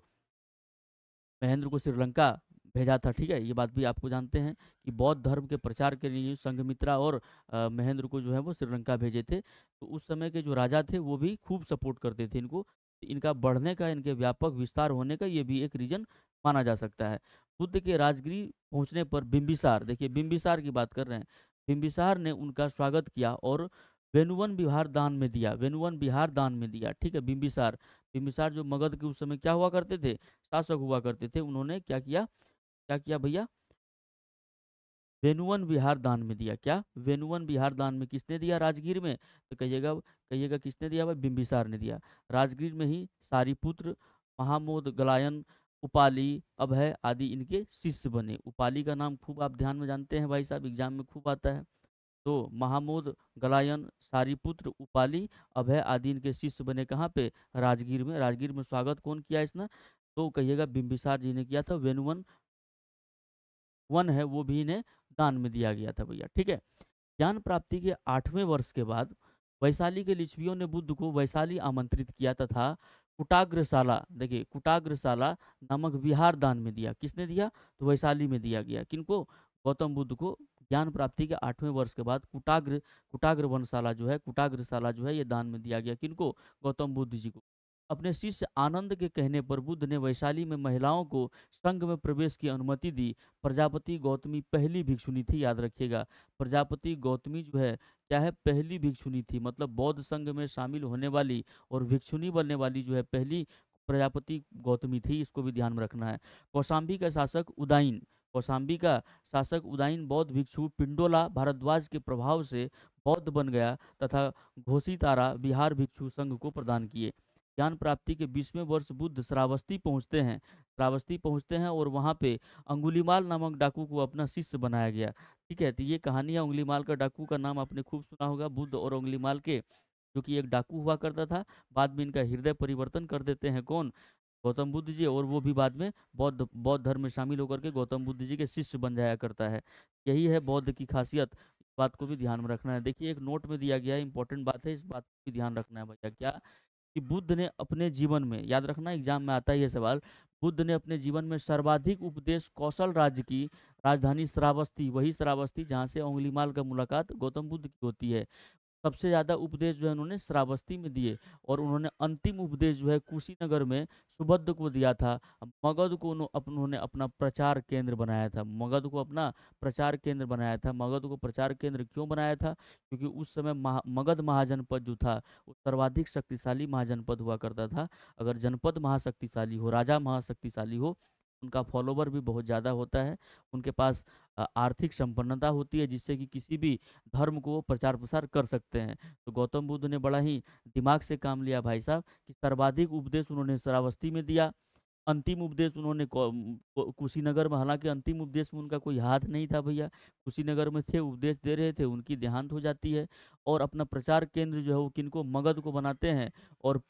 को श्रीलंका भेजा था। ठीक है, ये बात भी आपको जानते हैं कि बौद्ध धर्म के प्रचार के लिए संघमित्रा और महेंद्र को जो है वो श्रीलंका भेजे थे। तो उस समय के जो राजा थे वो भी खूब सपोर्ट करते थे इनको। इनका बढ़ने का, इनके व्यापक विस्तार होने का ये भी एक रीजन माना जा सकता है। बुद्ध के राजगृह पहुंचने पर बिंबिसार, देखिए बिंबिसार की बात कर रहे हैं, बिंबिसार ने उनका स्वागत किया और वेनुवन विहार दान में दिया, वेनुवन विहार दान में दिया। ठीक है, बिंबिसार, बिंबिसार जो मगध के उस समय क्या हुआ करते थे, शासक हुआ करते थे, उन्होंने क्या किया, क्या किया भैया, वेनुवन विहार दान में दिया। क्या वेनुवन विहार दान में किसने दिया, राजगीर में? तो कहिएगा, कहिएगा किसने दिया भाई, बिंबिसार ने दिया। राजगीर में ही सारीपुत्र, महामोद गलायन, उपाली, अभय आदि इनके शिष्य बने। उपाली का नाम खूब आप ध्यान में जानते हैं भाई साहब, एग्जाम में खूब आता है। तो महामोद गलायन, सारीपुत्र, उपाली, अभय आदि इनके शिष्य बने। कहाँ पे? राजगीर में। राजगीर में स्वागत कौन किया इसने? तो कहिएगा बिंबिसार जी ने किया था। वेनुवन वन है वो भी इन्हें दान में दिया गया था भैया। ठीक है, ज्ञान प्राप्ति के 8वें वर्ष के बाद वैशाली के लिच्छवियों ने बुद्ध को वैशाली आमंत्रित किया तथा कुटाग्रशाला, देखिए कुटाग्रशाला नामक विहार दान में दिया। किसने दिया? तो वैशाली में दिया गया। किनको? गौतम बुद्ध को ज्ञान प्राप्ति के 8वें वर्ष के बाद कुटाग्र वनशाला जो है, कुटाग्रशाला जो है ये दान में दिया गया। किनको? गौतम बुद्ध जी को। अपने शिष्य आनंद के कहने पर बुद्ध ने वैशाली में महिलाओं को संघ में प्रवेश की अनुमति दी। प्रजापति गौतमी पहली भिक्षुणी थी, याद रखिएगा। प्रजापति गौतमी जो है क्या है, पहली भिक्षुणी थी, मतलब बौद्ध संघ में शामिल होने वाली और भिक्षुणी बनने वाली जो है पहली प्रजापति गौतमी थी, इसको भी ध्यान में रखना है। कौशाम्बी का शासक उदाइन, कौशाम्बी का शासक उदाइन बौद्ध भिक्षु पिंडोला भारद्वाज के प्रभाव से बौद्ध बन गया तथा घोषितारा बिहार भिक्षु संघ को प्रदान किए। ज्ञान प्राप्ति के 20वें वर्ष बुद्ध श्रावस्ती पहुंचते हैं, श्रावस्ती पहुंचते हैं और वहां पे अंगुलीमाल नामक डाकू को अपना शिष्य बनाया गया। ठीक है, तो ये कहानी है अंगुलीमाल का डाकू का नाम आपने खूब सुना होगा, बुद्ध और अंगुलीमाल के, जो कि एक डाकू हुआ करता था। बाद में इनका हृदय परिवर्तन कर देते हैं कौन? गौतम बुद्ध जी, और वो भी बाद में बौद्ध बौद्ध धर्म में शामिल होकर के गौतम बुद्ध जी के शिष्य बन जाया करता है। यही है बौद्ध की खासियत, इस बात को भी ध्यान में रखना है। देखिए एक नोट में दिया गया है, इंपॉर्टेंट बात है, इस बात को भी ध्यान रखना है भैया। क्या? कि बुद्ध ने अपने जीवन में, याद रखना एग्जाम में आता है ये सवाल, बुद्ध ने अपने जीवन में सर्वाधिक उपदेश कौशल राज्य की राजधानी श्रावस्ती, वही श्रावस्ती जहाँ से अंगुलीमाल का मुलाकात गौतम बुद्ध की होती है, सबसे ज़्यादा उपदेश जो है उन्होंने श्रावस्ती में दिए। और उन्होंने अंतिम उपदेश जो है कुशीनगर में सुबुद्ध को दिया था। मगध को उन्होंने अपना प्रचार केंद्र बनाया था, मगध को अपना प्रचार केंद्र बनाया था। मगध को प्रचार केंद्र क्यों बनाया था? क्योंकि उस समय मगध महाजनपद जो था वो सर्वाधिक शक्तिशाली महाजनपद हुआ करता था। अगर जनपद महाशक्तिशाली हो, राजा महाशक्तिशाली हो, उनका फॉलोवर भी बहुत ज़्यादा होता है, उनके पास आर्थिक संपन्नता होती है, जिससे कि किसी भी धर्म को वो प्रचार प्रसार कर सकते हैं। तो गौतम बुद्ध ने बड़ा ही दिमाग से काम लिया भाई साहब, कि सर्वाधिक उपदेश उन्होंने श्रावस्ती में दिया। अंतिम उपदेश उन्होंने कुशीनगर में, हालांकि अंतिम उपदेश में उनका कोई हाथ नहीं था भैया, कुशीनगर में थे, उपदेश दे रहे थे, उनकी देहांत हो जाती है। और अपना प्रचार केंद्र जो है वो किनको? मगध को बनाते हैं। और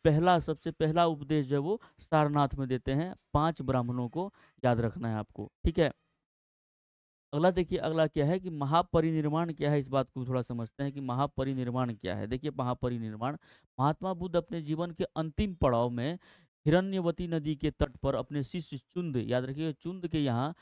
सबसे पहला उपदेश जो है वो सारनाथ में देते हैं, 5 ब्राह्मणों को, याद रखना है आपको। ठीक है, अगला देखिए, अगला क्या है कि महापरिनिर्वाण क्या है, इस बात को थोड़ा समझते हैं कि महापरिनिर्वाण क्या है। देखिए महापरिनिर्वाण, महात्मा बुद्ध अपने जीवन के अंतिम पड़ाव में हिरण्यवती नदी के तट पर अपने शिष्य चुंद, याद रखिए चुंद के यहाँ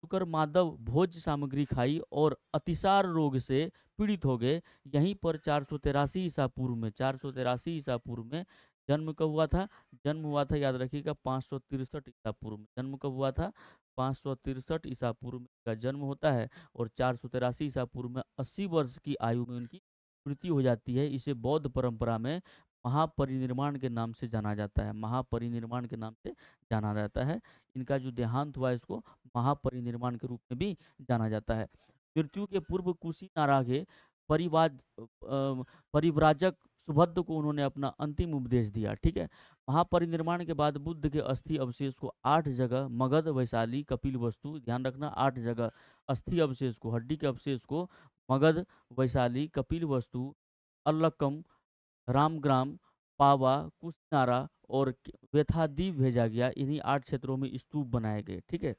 शुकर माधव भोज सामग्री खाई और अतिसार रोग से पीड़ित हो गए। यहीं पर 483 ईसा पूर्व में, 483 ईसा पूर्व में जन्म कब हुआ था? जन्म हुआ था, याद रखिएगा 563 ईसा पूर्व में जन्म कब हुआ था? 563 ईसा पूर्व में इनका जन्म होता है और 483 ईसा पूर्व में 80 वर्ष की आयु में उनकी मृत्यु हो जाती है। इसे बौद्ध परंपरा में महापरिनिर्वाण के नाम से जाना जाता है। महापरिनिर्वाण के नाम से जाना जाता है। इनका जो देहांत हुआ इसको महापरिनिर्वाण के रूप में भी जाना जाता है। मृत्यु के पूर्व कुशीनारा के परिव्राजक सुभद्र को उन्होंने अपना अंतिम उपदेश दिया। ठीक है। महापरिनिर्वाण के बाद बुद्ध के अस्थि अवशेष को 8 जगह मगध, वैशाली, कपिल वस्तु, ध्यान रखना 8 जगह अस्थि अवशेष को, हड्डी के अवशेष को मगध, वैशाली, कपिल वस्तु, अल्लकम, रामग्राम, पावा, कुशनारा और वेथाद्वीप भेजा गया। इन्हीं 8 क्षेत्रों में स्तूप बनाए गए। ठीक है।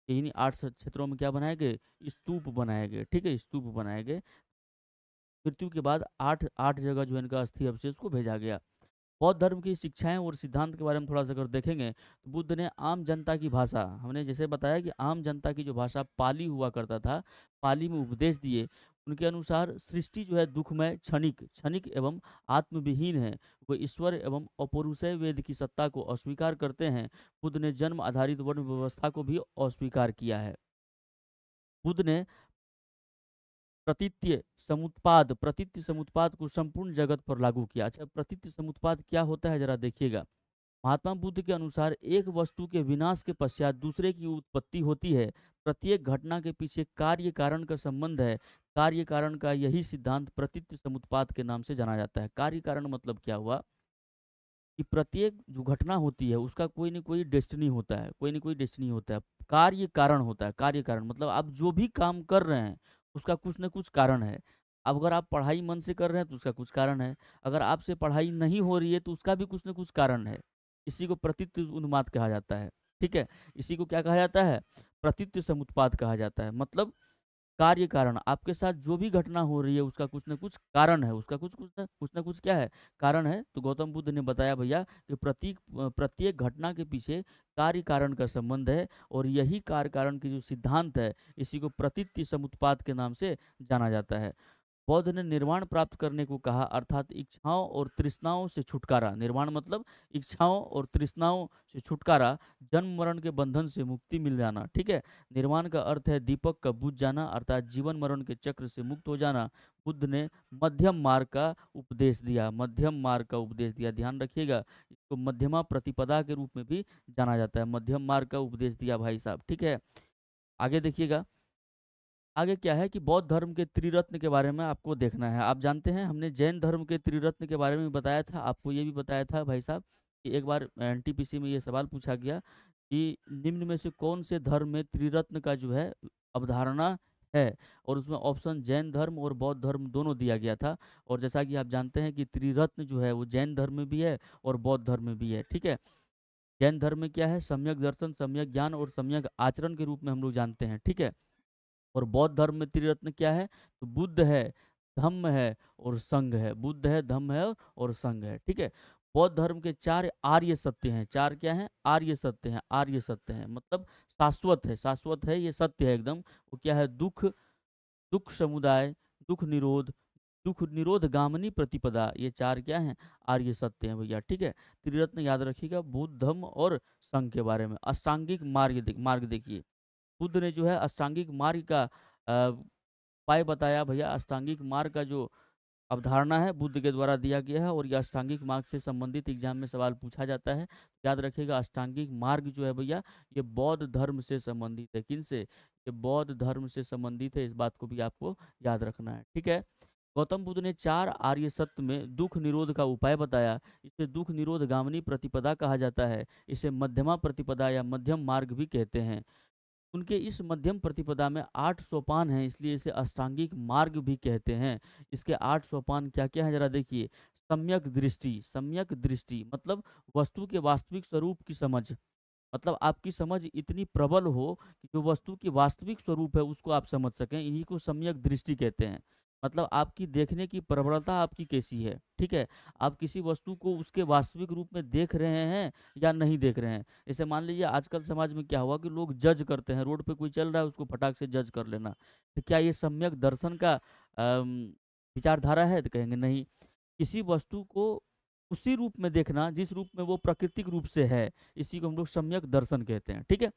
इन्हीं 8 क्षेत्रों में क्या बनाए गए? स्तूप बनाए गए। ठीक है, स्तूप बनाए गए। मृत्यु के बाद 8 जगह जो है इनका अस्थि अवशेष को भेजा गया। बौद्ध धर्म की शिक्षाएं और सिद्धांत के बारे में थोड़ा सा अगर देखेंगे तो बुद्ध ने आम जनता की भाषा, हमने जैसे बताया कि आम जनता की जो भाषा पाली हुआ करता था, पाली में उपदेश दिए। उनके अनुसार सृष्टि जो है दुखमय, क्षणिक क्षणिक एवं आत्मविहीन है। वो ईश्वर एवं अपौरुषेय वेद की सत्ता को अस्वीकार करते हैं। बुद्ध ने जन्म आधारित वर्ण व्यवस्था को भी अस्वीकार किया है। बुद्ध ने प्रतीत्य समुत्पाद को संपूर्ण जगत पर लागू किया। अच्छा, प्रतीत्य समुत्पाद क्या होता है जरा देखिएगा। महात्मा बुद्ध के अनुसार एक वस्तु के विनाश के पश्चात दूसरे की उत्पत्ति होती है। प्रत्येक घटना के पीछे कार्य कारण का संबंध है। कार्य कारण का यही सिद्धांत प्रतीत्य समुत्पाद के नाम से जाना जाता है। कार्य कारण मतलब क्या हुआ कि प्रत्येक जो घटना होती है उसका कोई न कोई डेस्टिनी होता है, कोई न कोई डेस्टिनी होता है। कार्य कारण होता है। कार्य कारण मतलब आप जो भी काम कर रहे हैं उसका कुछ न कुछ कारण है। अब अगर आप पढ़ाई मन से कर रहे हैं तो उसका कुछ कारण है। अगर आपसे पढ़ाई नहीं हो रही है तो उसका भी कुछ न कुछ कारण है। इसी को प्रतीत्य उन्माद कहा जाता है। ठीक है। इसी को क्या कहा जाता है? प्रतीत्य समुत्पाद कहा जाता है। मतलब कार्य कारण, आपके साथ जो भी घटना हो रही है उसका कुछ न कुछ कारण है, उसका कुछ न कुछ क्या है? कारण है। तो गौतम बुद्ध ने बताया भैया कि प्रत्येक घटना के पीछे कार्य कारण का संबंध है और यही कार्य कारण की जो सिद्धांत है इसी को प्रतीत्य समुत्पाद के नाम से जाना जाता है। बौद्ध ने निर्वाण प्राप्त करने को कहा, अर्थात इच्छाओं और तृष्णाओं से छुटकारा। निर्वाण मतलब इच्छाओं और तृष्णाओं से छुटकारा, जन्म मरण के बंधन से मुक्ति मिल जाना। ठीक है। निर्वाण का अर्थ है दीपक का बुझ जाना, अर्थात जीवन मरण के चक्र से मुक्त हो जाना। बुद्ध ने मध्यम मार्ग का उपदेश दिया। मध्यम मार्ग का उपदेश दिया, ध्यान रखिएगा। इसको मध्यमा प्रतिपदा के रूप में भी जाना जाता है। मध्यम मार्ग का उपदेश दिया भाई साहब। ठीक है। आगे देखिएगा। आगे क्या है कि बौद्ध धर्म के त्रिरत्न के बारे में आपको देखना है। आप जानते हैं हमने जैन धर्म के त्रिरत्न के बारे में बताया था, आपको ये भी बताया था भाई साहब कि एक बार एनटीपीसी में ये सवाल पूछा गया कि निम्न में से कौन से धर्म में त्रिरत्न का जो है अवधारणा है, और उसमें ऑप्शन जैन धर्म और बौद्ध धर्म दोनों दिया गया था। और जैसा कि आप जानते हैं कि त्रिरत्न जो है वो जैन धर्म में भी है और बौद्ध धर्म में भी है। ठीक है। जैन धर्म में क्या है? सम्यक दर्शन, सम्यक ज्ञान और सम्यक आचरण के रूप में हम लोग जानते हैं। ठीक है। और बौद्ध धर्म में त्रिरत्न क्या है? तो बुद्ध है, धम्म है और संघ है। बुद्ध है, धम्म है और संघ है। ठीक है। बौद्ध धर्म के 4 आर्य सत्य हैं। 4 क्या हैं? आर्य सत्य हैं। आर्य सत्य हैं मतलब शाश्वत है, शाश्वत है, ये सत्य है एकदम। वो क्या है? दुख, दुख समुदाय, दुख निरोध, दुख निरोध गामिनी प्रतिपदा, ये 4 क्या हैं? आर्य सत्य हैं भैया। ठीक है। त्रिरत्न याद रखिएगा बुद्ध, धम्म और संघ के बारे में। अष्टांगिक मार्ग देखिए। बुद्ध ने जो है अष्टांगिक मार्ग का उपाय बताया भैया। अष्टांगिक मार्ग का जो अवधारणा है बुद्ध के द्वारा दिया गया है और यह अष्टांगिक मार्ग से संबंधित एग्जाम में सवाल पूछा जाता है। याद रखिएगा अष्टांगिक मार्ग जो है भैया ये बौद्ध धर्म से संबंधित है। किन से? ये बौद्ध धर्म से संबंधित है, इस बात को भी आपको याद रखना है। ठीक है। गौतम बुद्ध ने 4 आर्य सत्य में दुख निरोध का उपाय बताया। इसे दुख निरोध गामिनी प्रतिपदा कहा जाता है। इसे मध्यमा प्रतिपदा या मध्यम मार्ग भी कहते हैं। उनके इस मध्यम प्रतिपदा में 8 सोपान हैं, इसलिए इसे अष्टांगिक मार्ग भी कहते हैं। इसके 8 सोपान क्या क्या है जरा देखिए। सम्यक दृष्टि मतलब वस्तु के वास्तविक स्वरूप की समझ, मतलब आपकी समझ इतनी प्रबल हो कि जो वस्तु की वास्तविक स्वरूप है उसको आप समझ सकें, इन्हीं को सम्यक दृष्टि कहते हैं। मतलब आपकी देखने की प्रबलता आपकी कैसी है। ठीक है। आप किसी वस्तु को उसके वास्तविक रूप में देख रहे हैं या नहीं देख रहे हैं। जैसे मान लीजिए आजकल समाज में क्या हुआ कि लोग जज करते हैं, रोड पे कोई चल रहा है उसको फटाक से जज कर लेना। तो क्या ये सम्यक दर्शन का विचारधारा है? तो कहेंगे नहीं। किसी वस्तु को उसी रूप में देखना जिस रूप में वो प्राकृतिक रूप से है, इसी को हम लोग सम्यक दर्शन कहते हैं। ठीक है।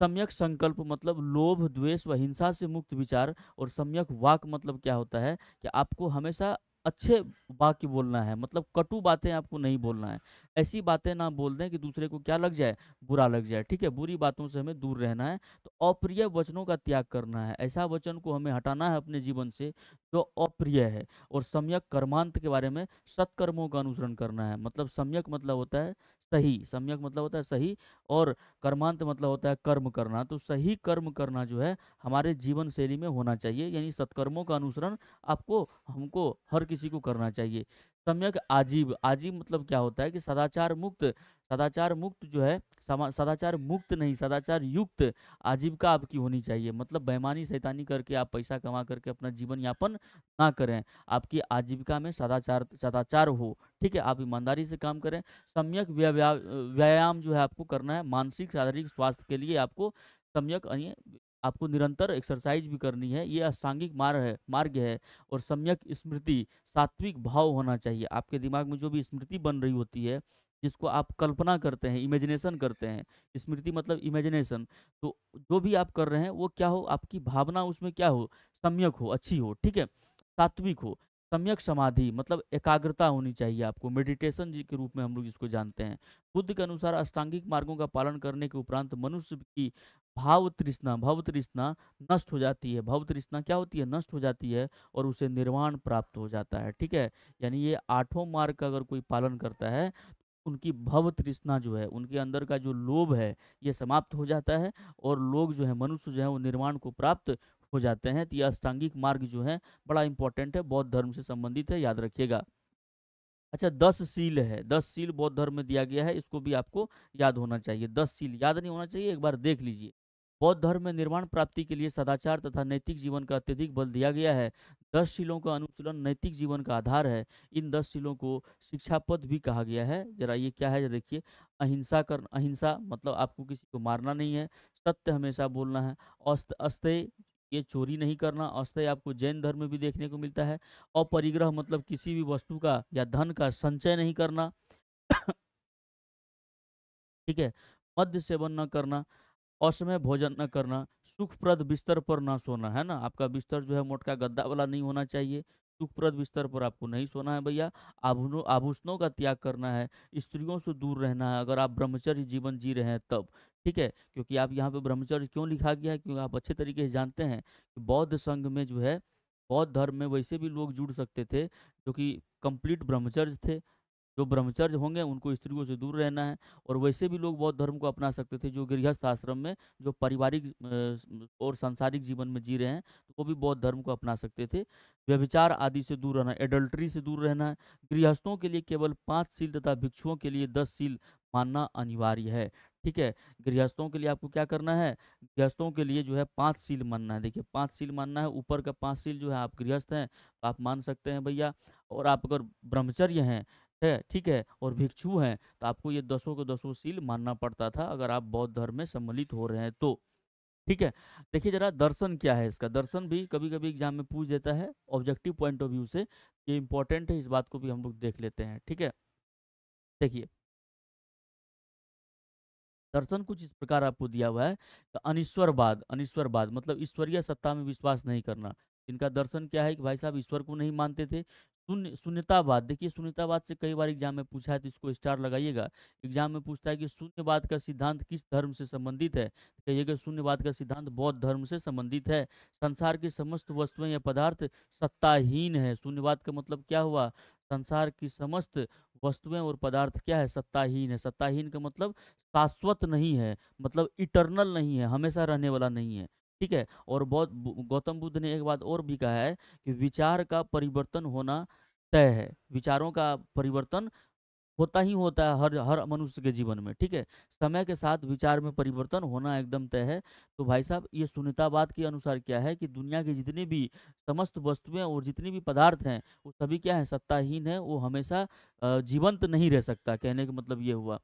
सम्यक संकल्प मतलब लोभ द्वेष व हिंसा से मुक्त विचार। और सम्यक वाक मतलब क्या होता है कि आपको हमेशा अच्छे वाक्य बोलना है, मतलब कटु बातें आपको नहीं बोलना है। ऐसी बातें ना बोल दें कि दूसरे को क्या लग जाए, बुरा लग जाए। ठीक है, बुरी बातों से हमें दूर रहना है। तो अप्रिय वचनों का त्याग करना है, ऐसा वचन को हमें हटाना है अपने जीवन से जो अप्रिय है। और सम्यक कर्मांत के बारे में सत्कर्मों का अनुसरण करना है, मतलब सम्यक मतलब होता है सही, सम्यक मतलब होता है सही, और कर्मांत मतलब होता है कर्म करना। तो सही कर्म करना जो है हमारे जीवन शैली में होना चाहिए, यानी सत्कर्मों का अनुसरण आपको हमको हर किसी को करना चाहिए। सम्यक आजीव, आजीव मतलब क्या होता है कि सदाचार मुक्त, सदाचार मुक्त जो है सदाचार मुक्त नहीं, सदाचार युक्त आजीविका आपकी होनी चाहिए। मतलब बेईमानी शैतानी करके आप पैसा कमा करके अपना जीवन यापन ना करें, आपकी आजीविका में सदाचार सदाचार हो। ठीक है, आप ईमानदारी से काम करें। सम्यक व्यायाम जो है आपको करना है, मानसिक शारीरिक स्वास्थ्य के लिए आपको सम्यक यानी आपको निरंतर एक्सरसाइज भी करनी है, ये अष्टांगिक मार्ग है। और सम्यक स्मृति, सात्विक भाव होना चाहिए आपके दिमाग में, जो भी स्मृति बन रही होती है जिसको आप कल्पना करते हैं, इमेजिनेशन करते हैं, स्मृति मतलब इमेजिनेशन। तो जो भी आप कर रहे हैं वो क्या हो, आपकी भावना उसमें क्या हो, सम्यक हो, अच्छी हो। ठीक है, सात्विक हो। सम्यक समाधि मतलब एकाग्रता होनी चाहिए आपको, मेडिटेशन जी के रूप में हम लोग इसको जानते हैं। बुद्ध के अनुसार अष्टांगिक मार्गों का पालन करने के उपरांत मनुष्य की भाव तृष्णा नष्ट हो जाती है। भाव तृष्णा क्या होती है, नष्ट हो जाती है, और उसे निर्वाण प्राप्त हो जाता है। ठीक है, यानी ये आठों मार्ग का अगर कोई पालन करता है, उनकी भव तृष्णा जो है, उनके अंदर का जो लोभ है, ये समाप्त हो जाता है, और लोग जो है, मनुष्य जो है, वो निर्वाण को प्राप्त हो जाते हैं। तो ये अष्टांगिक मार्ग जो है बड़ा इंपॉर्टेंट है, बौद्ध धर्म से संबंधित है, याद रखिएगा। अच्छा, 10 सील है, 10 सील बौद्ध धर्म में दिया गया है, इसको भी आपको याद होना चाहिए। 10 सील याद नहीं होना चाहिए, एक बार देख लीजिए। बौद्ध धर्म में निर्वाण प्राप्ति के लिए सदाचार तथा नैतिक जीवन का अत्यधिक बल दिया गया है। 10 सीलों का अनुशीलन नैतिक जीवन का आधार है। इन 10 सीलों को शिक्षापद भी कहा गया है। जरा ये क्या है, जरा देखिए। अहिंसा मतलब आपको किसी को मारना नहीं है। सत्य हमेशा बोलना है। अस्तेय, ये चोरी नहीं करना। अस्तेय आपको जैन धर्म में भी देखने को मिलता है। अपरिग्रह मतलब किसी भी वस्तु का या धन का संचय नहीं करना। ठीक है, मद्य सेवन न करना, असमय भोजन न करना, सुखप्रद बिस्तर पर ना सोना, है ना, आपका बिस्तर जो है मोटका गद्दा वाला नहीं होना चाहिए। सुखप्रद बिस्तर पर आपको नहीं सोना है भैया। आभूषणों का त्याग करना है। स्त्रियों से दूर रहना है, अगर आप ब्रह्मचर्य जीवन जी रहे हैं तब। ठीक है, क्योंकि आप यहाँ पे ब्रह्मचर्य क्यों लिखा गया है, क्योंकि आप अच्छे तरीके से जानते हैं कि बौद्ध संघ में जो है, बौद्ध धर्म में वैसे भी लोग जुड़ सकते थे जो कि कंप्लीट ब्रह्मचर्य थे। जो ब्रह्मचर्य होंगे उनको स्त्रियों से दूर रहना है। और वैसे भी लोग बौद्ध धर्म को अपना सकते थे जो गृहस्थ आश्रम में, जो पारिवारिक और सांसारिक जीवन में जी रहे हैं, तो वो भी बौद्ध धर्म को अपना सकते थे। व्यभिचार आदि से दूर रहना, एडल्ट्री से दूर रहना है। गृहस्थों के लिए केवल 5 सील तथा भिक्षुओं के लिए 10 सील मानना अनिवार्य है। ठीक है, गृहस्थों के लिए आपको क्या करना है, गृहस्थों के लिए जो है 5 सील मानना है। देखिए, 5 सील मानना है, ऊपर का 5 सील जो है, आप गृहस्थ हैं तो आप मान सकते हैं भैया। और आप अगर ब्रह्मचर्य हैं है, ठीक है, और भिक्षु हैं, तो आपको ये 10 के 10 सील मानना पड़ता था अगर आप बौद्ध धर्म में सम्मिलित हो रहे हैं तो। ठीक है, देखिए जरा दर्शन क्या है, इसका दर्शन भी कभी कभी एग्जाम में पूछ देता है ऑब्जेक्टिव पॉइंट ऑफ व्यू से। ये इंपॉर्टेंट है, इस बात को भी हम लोग देख लेते हैं। ठीक है, देखिए दर्शन कुछ इस प्रकार आपको दिया हुआ है कि अनिश्वरवाद, अनिश्वरवाद मतलब ईश्वरीय सत्ता में विश्वास नहीं करना। इनका दर्शन क्या है कि भाई साहब ईश्वर को नहीं मानते थे। शून्यतावाद, देखिए शून्यतावाद से कई बार एग्जाम में पूछा है तो इसको स्टार लगाइएगा। एग्जाम में पूछता है कि शून्यवाद का सिद्धांत किस धर्म से संबंधित है, तो कहिएगा शून्यवाद का सिद्धांत बौद्ध धर्म से संबंधित है। संसार की समस्त वस्तुएं या पदार्थ सत्ताहीन है। शून्यवाद का मतलब क्या हुआ, संसार की समस्त वस्तुएं और पदार्थ क्या है, सत्ताहीन है। सत्ताहीन का मतलब शाश्वत नहीं है, मतलब इटर्नल नहीं है, हमेशा रहने वाला नहीं है। ठीक है, और गौतम बुद्ध ने एक बात और भी कहा है कि विचार का परिवर्तन होना तय है। विचारों का परिवर्तन होता ही होता है हर हर मनुष्य के जीवन में। ठीक है, समय के साथ विचार में परिवर्तन होना एकदम तय है। तो भाई साहब ये शून्यतावाद के अनुसार क्या है कि दुनिया की जितनी भी समस्त वस्तुएं और जितनी भी पदार्थ हैं वो सभी क्या है, सत्ताहीन है, वो हमेशा जीवंत नहीं रह सकता, कहने का मतलब ये हुआ।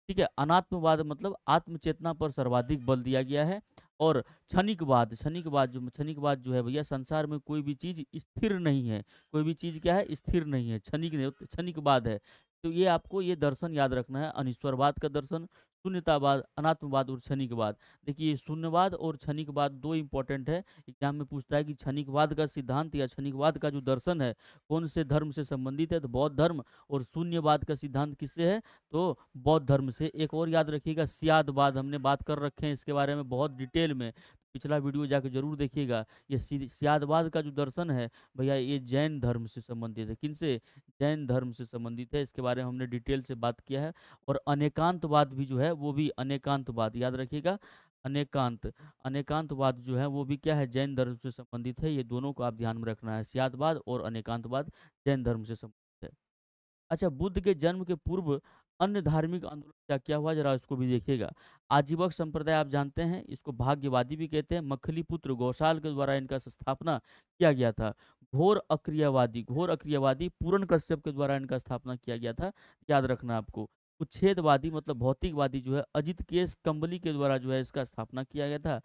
ठीक है, अनात्मवाद मतलब आत्मचेतना पर सर्वाधिक बल दिया गया है। और क्षणिकवाद जो है भैया, संसार में कोई भी चीज स्थिर नहीं है। कोई भी चीज क्या है, स्थिर नहीं है, क्षणिकवाद है। तो ये आपको ये दर्शन याद रखना है, अनिश्वरवाद का दर्शन, शून्यतावाद, अनात्मवाद और क्षणिकवाद। देखिए शून्यवाद और क्षणिकवाद दो इंपॉर्टेंट है। एग्जाम में पूछता है कि क्षणिकवाद का सिद्धांत या क्षणिकवाद का जो दर्शन है कौन से धर्म से संबंधित है, तो बौद्ध धर्म। और शून्यवाद का सिद्धांत किससे है, तो बौद्ध धर्म से। एक और याद रखिएगा, सियादवाद, हमने बात कर रखे हैं इसके बारे में बहुत डिटेल में, पिछला वीडियो जाकर जरूर देखिएगा। ये सियादवाद का जो दर्शन है भैया, ये जैन धर्म से संबंधित है। किनसे, जैन धर्म से संबंधित है। इसके बारे में हमने डिटेल से बात किया है। और अनेकांतवाद भी जो है वो भी, अनेकांतवाद याद रखिएगा, अनेकांतवाद जो है वो भी क्या है, जैन धर्म से संबंधित है। ये दोनों को आप ध्यान में रखना है, सियादवाद और अनेकांतवाद जैन धर्म से संबंधित है। अच्छा, बुद्ध के जन्म के पूर्व अन्य धार्मिक आंदोलन क्या क्या हुआ, जरा इसको भी देखिएगा। आजीवक संप्रदाय आप जानते हैं, इसको भाग्यवादी भी कहते हैं। मखलीपुत्र गौशाल के द्वारा इनका स्थापना किया गया था। घोर अक्रियवादी पूर्ण कश्यप के द्वारा इनका स्थापना किया गया था, याद रखना आपको। उच्छेदवादी मतलब भौतिकवादी जो है अजित केस कंबली के द्वारा जो है इसका स्थापना किया गया था।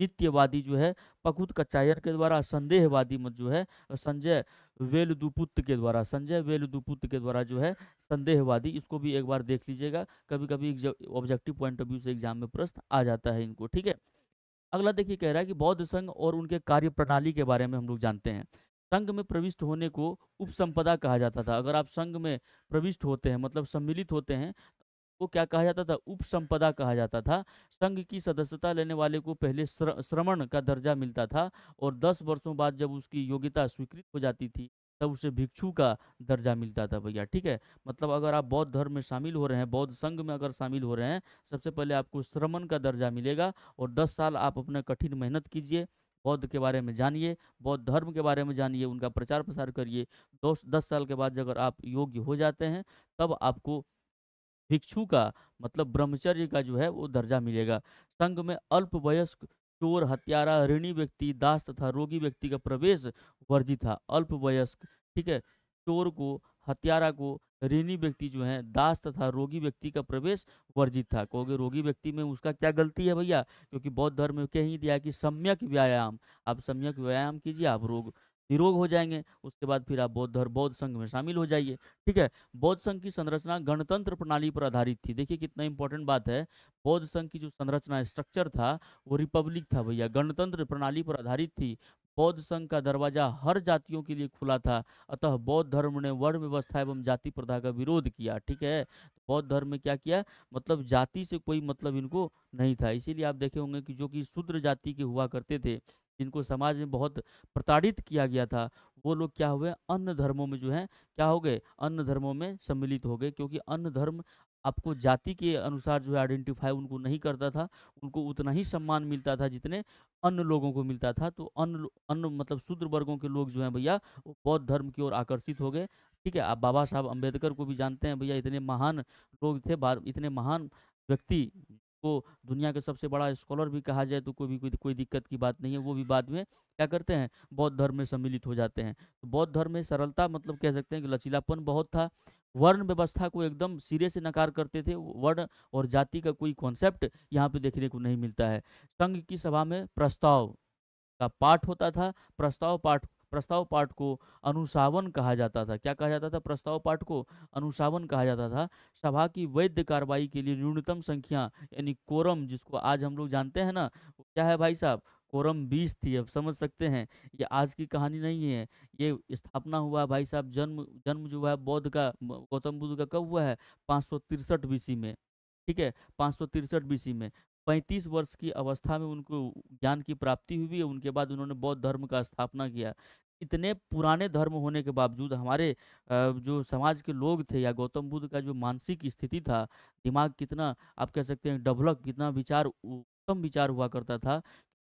नित्यवादी जो है पकुत कचायर के द्वारा। संदेहवादी मत जो है संजय वेलुदुपुत्र के द्वारा जो है संदेहवादी, इसको भी एक बार देख लीजिएगा। कभी कभी ऑब्जेक्टिव पॉइंट ऑफ व्यू से एग्जाम में प्रश्न आ जाता है इनको, ठीक है। अगला देखिए, कह रहा है कि बौद्ध संघ और उनके कार्य प्रणाली के बारे में हम लोग जानते हैं। संघ में प्रविष्ट होने को उपसंपदा कहा जाता था। अगर आप संघ में प्रविष्ट होते हैं मतलब सम्मिलित होते हैं, को क्या कहा जाता था, उपसंपदा कहा जाता था। संघ की सदस्यता लेने वाले को पहले श्रमण का दर्जा मिलता था, और 10 वर्षों बाद जब उसकी योग्यता स्वीकृत हो जाती थी तब उसे भिक्षु का दर्जा मिलता था भैया, ठीक है। मतलब अगर आप बौद्ध धर्म में शामिल हो रहे हैं, बौद्ध संघ में अगर शामिल हो रहे हैं, सबसे पहले आपको श्रमण का दर्जा मिलेगा। और 10 साल आप अपना कठिन मेहनत कीजिए, बौद्ध के बारे में जानिए, बौद्ध धर्म के बारे में जानिए, उनका प्रचार प्रसार करिए। 10 साल के बाद अगर आप योग्य हो जाते हैं तब आपको भिक्षु का मतलब ब्रह्मचर्य का जो है वो दर्जा मिलेगा। संघ में अल्पवयस्क, चोर, हत्यारा, ऋणी व्यक्ति, दास तथा रोगी व्यक्ति का प्रवेश वर्जित था। अल्पवयस्क, ठीक है, चोर को, हत्यारा को, ऋणी व्यक्ति जो है, दास तथा रोगी व्यक्ति का प्रवेश वर्जित था। कहोगे रोगी व्यक्ति में उसका क्या गलती है भैया, क्योंकि बौद्ध धर्म में कह ही दिया है कि सम्यक व्यायाम, आप सम्यक व्यायाम कीजिए, आप निरोग हो जाएंगे। उसके बाद फिर आप बौद्ध संघ में शामिल हो जाइए, ठीक है। बौद्ध संघ की संरचना गणतंत्र प्रणाली पर आधारित थी। देखिए कितना इंपॉर्टेंट बात है, बौद्ध संघ की जो संरचना स्ट्रक्चर था वो रिपब्लिक था भैया, गणतंत्र प्रणाली पर आधारित थी। बौद्ध संघ का दरवाजा हर जातियों के लिए खुला था। अतः बौद्ध धर्म ने वर्ण व्यवस्था एवं जाति प्रथा का विरोध किया, ठीक है। बौद्ध धर्म में क्या किया, मतलब जाति से कोई मतलब इनको नहीं था। इसीलिए आप देखे होंगे कि जो कि शूद्र जाति के हुआ करते थे, जिनको समाज में बहुत प्रताड़ित किया गया था, वो लोग क्या हुए, अन्य धर्मों में जो है क्या हो गए, अन्य धर्मों में सम्मिलित हो गए। क्योंकि अन्य धर्म आपको जाति के अनुसार जो है आइडेंटिफाई उनको नहीं करता था, उनको उतना ही सम्मान मिलता था जितने अन्य लोगों को मिलता था। तो अन्य अन्य मतलब शूद्र वर्गों के लोग जो हैं भैया वो बौद्ध धर्म की ओर आकर्षित हो गए, ठीक है। आप बाबा साहब अम्बेडकर को भी जानते हैं भैया, इतने महान लोग थे, इतने महान व्यक्ति को दुनिया के सबसे बड़ा स्कॉलर भी कहा जाए तो कोई दिक्कत की बात नहीं है। वो भी बाद में क्या करते हैं, बौद्ध धर्म में सम्मिलित हो जाते हैं। तो बौद्ध धर्म में सरलता मतलब कह सकते हैं कि लचीलापन बहुत था। वर्ण व्यवस्था को एकदम सिरे से नकार करते थे, वर्ण और जाति का कोई कॉन्सेप्ट यहाँ पे देखने को नहीं मिलता है। संघ की सभा में प्रस्ताव का पाठ होता था। प्रस्ताव पाठ को अनुशावन कहा जाता था। क्या कहा जाता था, प्रस्ताव पाठ को अनुशावन कहा जाता था। सभा की वैध कार्रवाई के लिए न्यूनतम संख्या यानी कोरम, जिसको आज हम लोग जानते हैं ना, वो क्या है भाई साहब, कोरम 20 थी। अब समझ सकते हैं, ये आज की कहानी नहीं है। ये स्थापना हुआ भाई साहब, जन्म जन्म जो है बौद्ध का, गौतम बुद्ध का कब हुआ है, 563 बीसी में, ठीक है, 563 बीसी में। 35 वर्ष की अवस्था में उनको ज्ञान की प्राप्ति हुई है। उनके बाद उन्होंने बौद्ध धर्म का स्थापना किया। इतने पुराने धर्म होने के बावजूद हमारे जो समाज के लोग थे या गौतम बुद्ध का जो मानसिक स्थिति था, दिमाग कितना आप कह सकते हैं डेवलप, कितना विचार उत्तम विचार हुआ करता था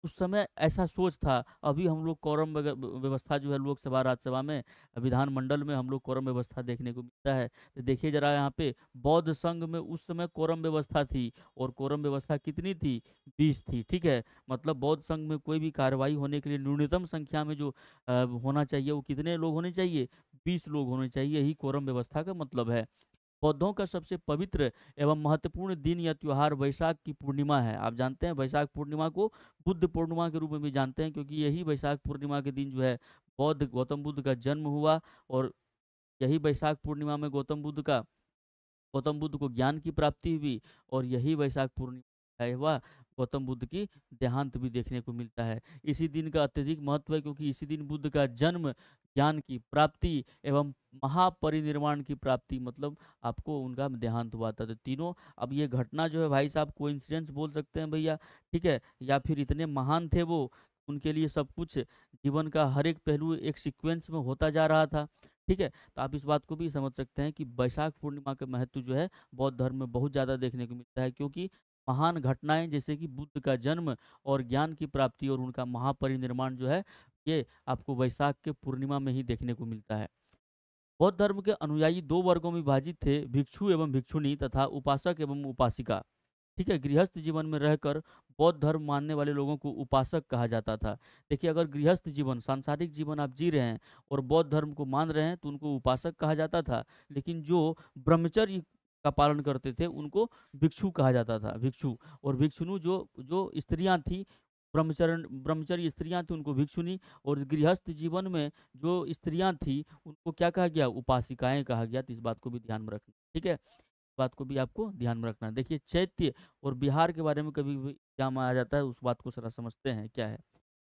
उस समय, ऐसा सोच था। अभी हम लोग कोरम व्यवस्था जो है लोकसभा राज्यसभा में, विधानमंडल में हम लोग कोरम व्यवस्था देखने को मिलता है। तो देखिए जरा यहाँ पे, बौद्ध संघ में उस समय कोरम व्यवस्था थी, और कोरम व्यवस्था कितनी थी, 20 थी, ठीक है। मतलब बौद्ध संघ में कोई भी कार्रवाई होने के लिए न्यूनतम संख्या में जो होना चाहिए वो कितने लोग होने चाहिए, 20 लोग होने चाहिए। यही कोरम व्यवस्था का मतलब है। बौद्धों का सबसे पवित्र एवं महत्वपूर्ण दिन या त्योहार वैशाख की पूर्णिमा है। आप जानते हैं वैशाख पूर्णिमा को बुद्ध पूर्णिमा के रूप में भी जानते हैं, क्योंकि यही वैशाख पूर्णिमा के दिन जो है गौतम बुद्ध का जन्म हुआ। और यही वैशाख पूर्णिमा में गौतम बुद्ध का गौतम बुद्ध को ज्ञान की प्राप्ति हुई, और यही वैशाख पूर्णिमा है हुआ गौतम बुद्ध की देहांत भी देखने को मिलता है। इसी दिन का अत्यधिक महत्व है, क्योंकि इसी दिन बुद्ध का जन्म, ज्ञान की प्राप्ति एवं महापरिनिर्वाण की प्राप्ति, मतलब आपको उनका देहांत हुआ था। तो तीनों, अब ये घटना जो है भाई साहब कोइंसिडेंस बोल सकते हैं भैया, ठीक है, या फिर इतने महान थे वो, उनके लिए सब कुछ, जीवन का हर एक पहलू एक सीक्वेंस में होता जा रहा था, ठीक है। तो आप इस बात को भी समझ सकते हैं कि वैशाख पूर्णिमा का महत्व जो है बौद्ध धर्म में बहुत ज़्यादा देखने को मिलता है, क्योंकि महान घटनाएं जैसे कि बुद्ध का जन्म और ज्ञान की प्राप्ति और उनका महापरिनिर्वाण जो है, ये आपको वैशाख के पूर्णिमा में ही देखने को मिलता है। बौद्ध धर्म के अनुयायी दो वर्गों में विभाजित थे, भिक्षु एवं भिक्षुणी तथा उपासक एवं उपासिका, ठीक है। गृहस्थ जीवन में रहकर बौद्ध धर्म मानने वाले लोगों को उपासक कहा जाता था। देखिए, अगर गृहस्थ जीवन, सांसारिक जीवन आप जी रहे हैं और बौद्ध धर्म को मान रहे हैं, तो उनको उपासक कहा जाता था। लेकिन जो ब्रह्मचर्य का पालन करते थे उनको भिक्षु कहा जाता था, भिक्षु। और भिक्षुनु जो जो स्त्रियां थी, ब्रह्मचर्य स्त्रियां थी, उनको भिक्षुनी। और गृहस्थ जीवन में जो स्त्रियां थी उनको क्या कहा गया, उपासिकाएं कहा गया। तो इस बात को भी ध्यान में रखना, ठीक है, बात को भी आपको ध्यान में रखना है। देखिए, चैत्य और बिहार के बारे में कभी भी एग्जाम आ जाता है, उस बात को जरा समझते हैं क्या है।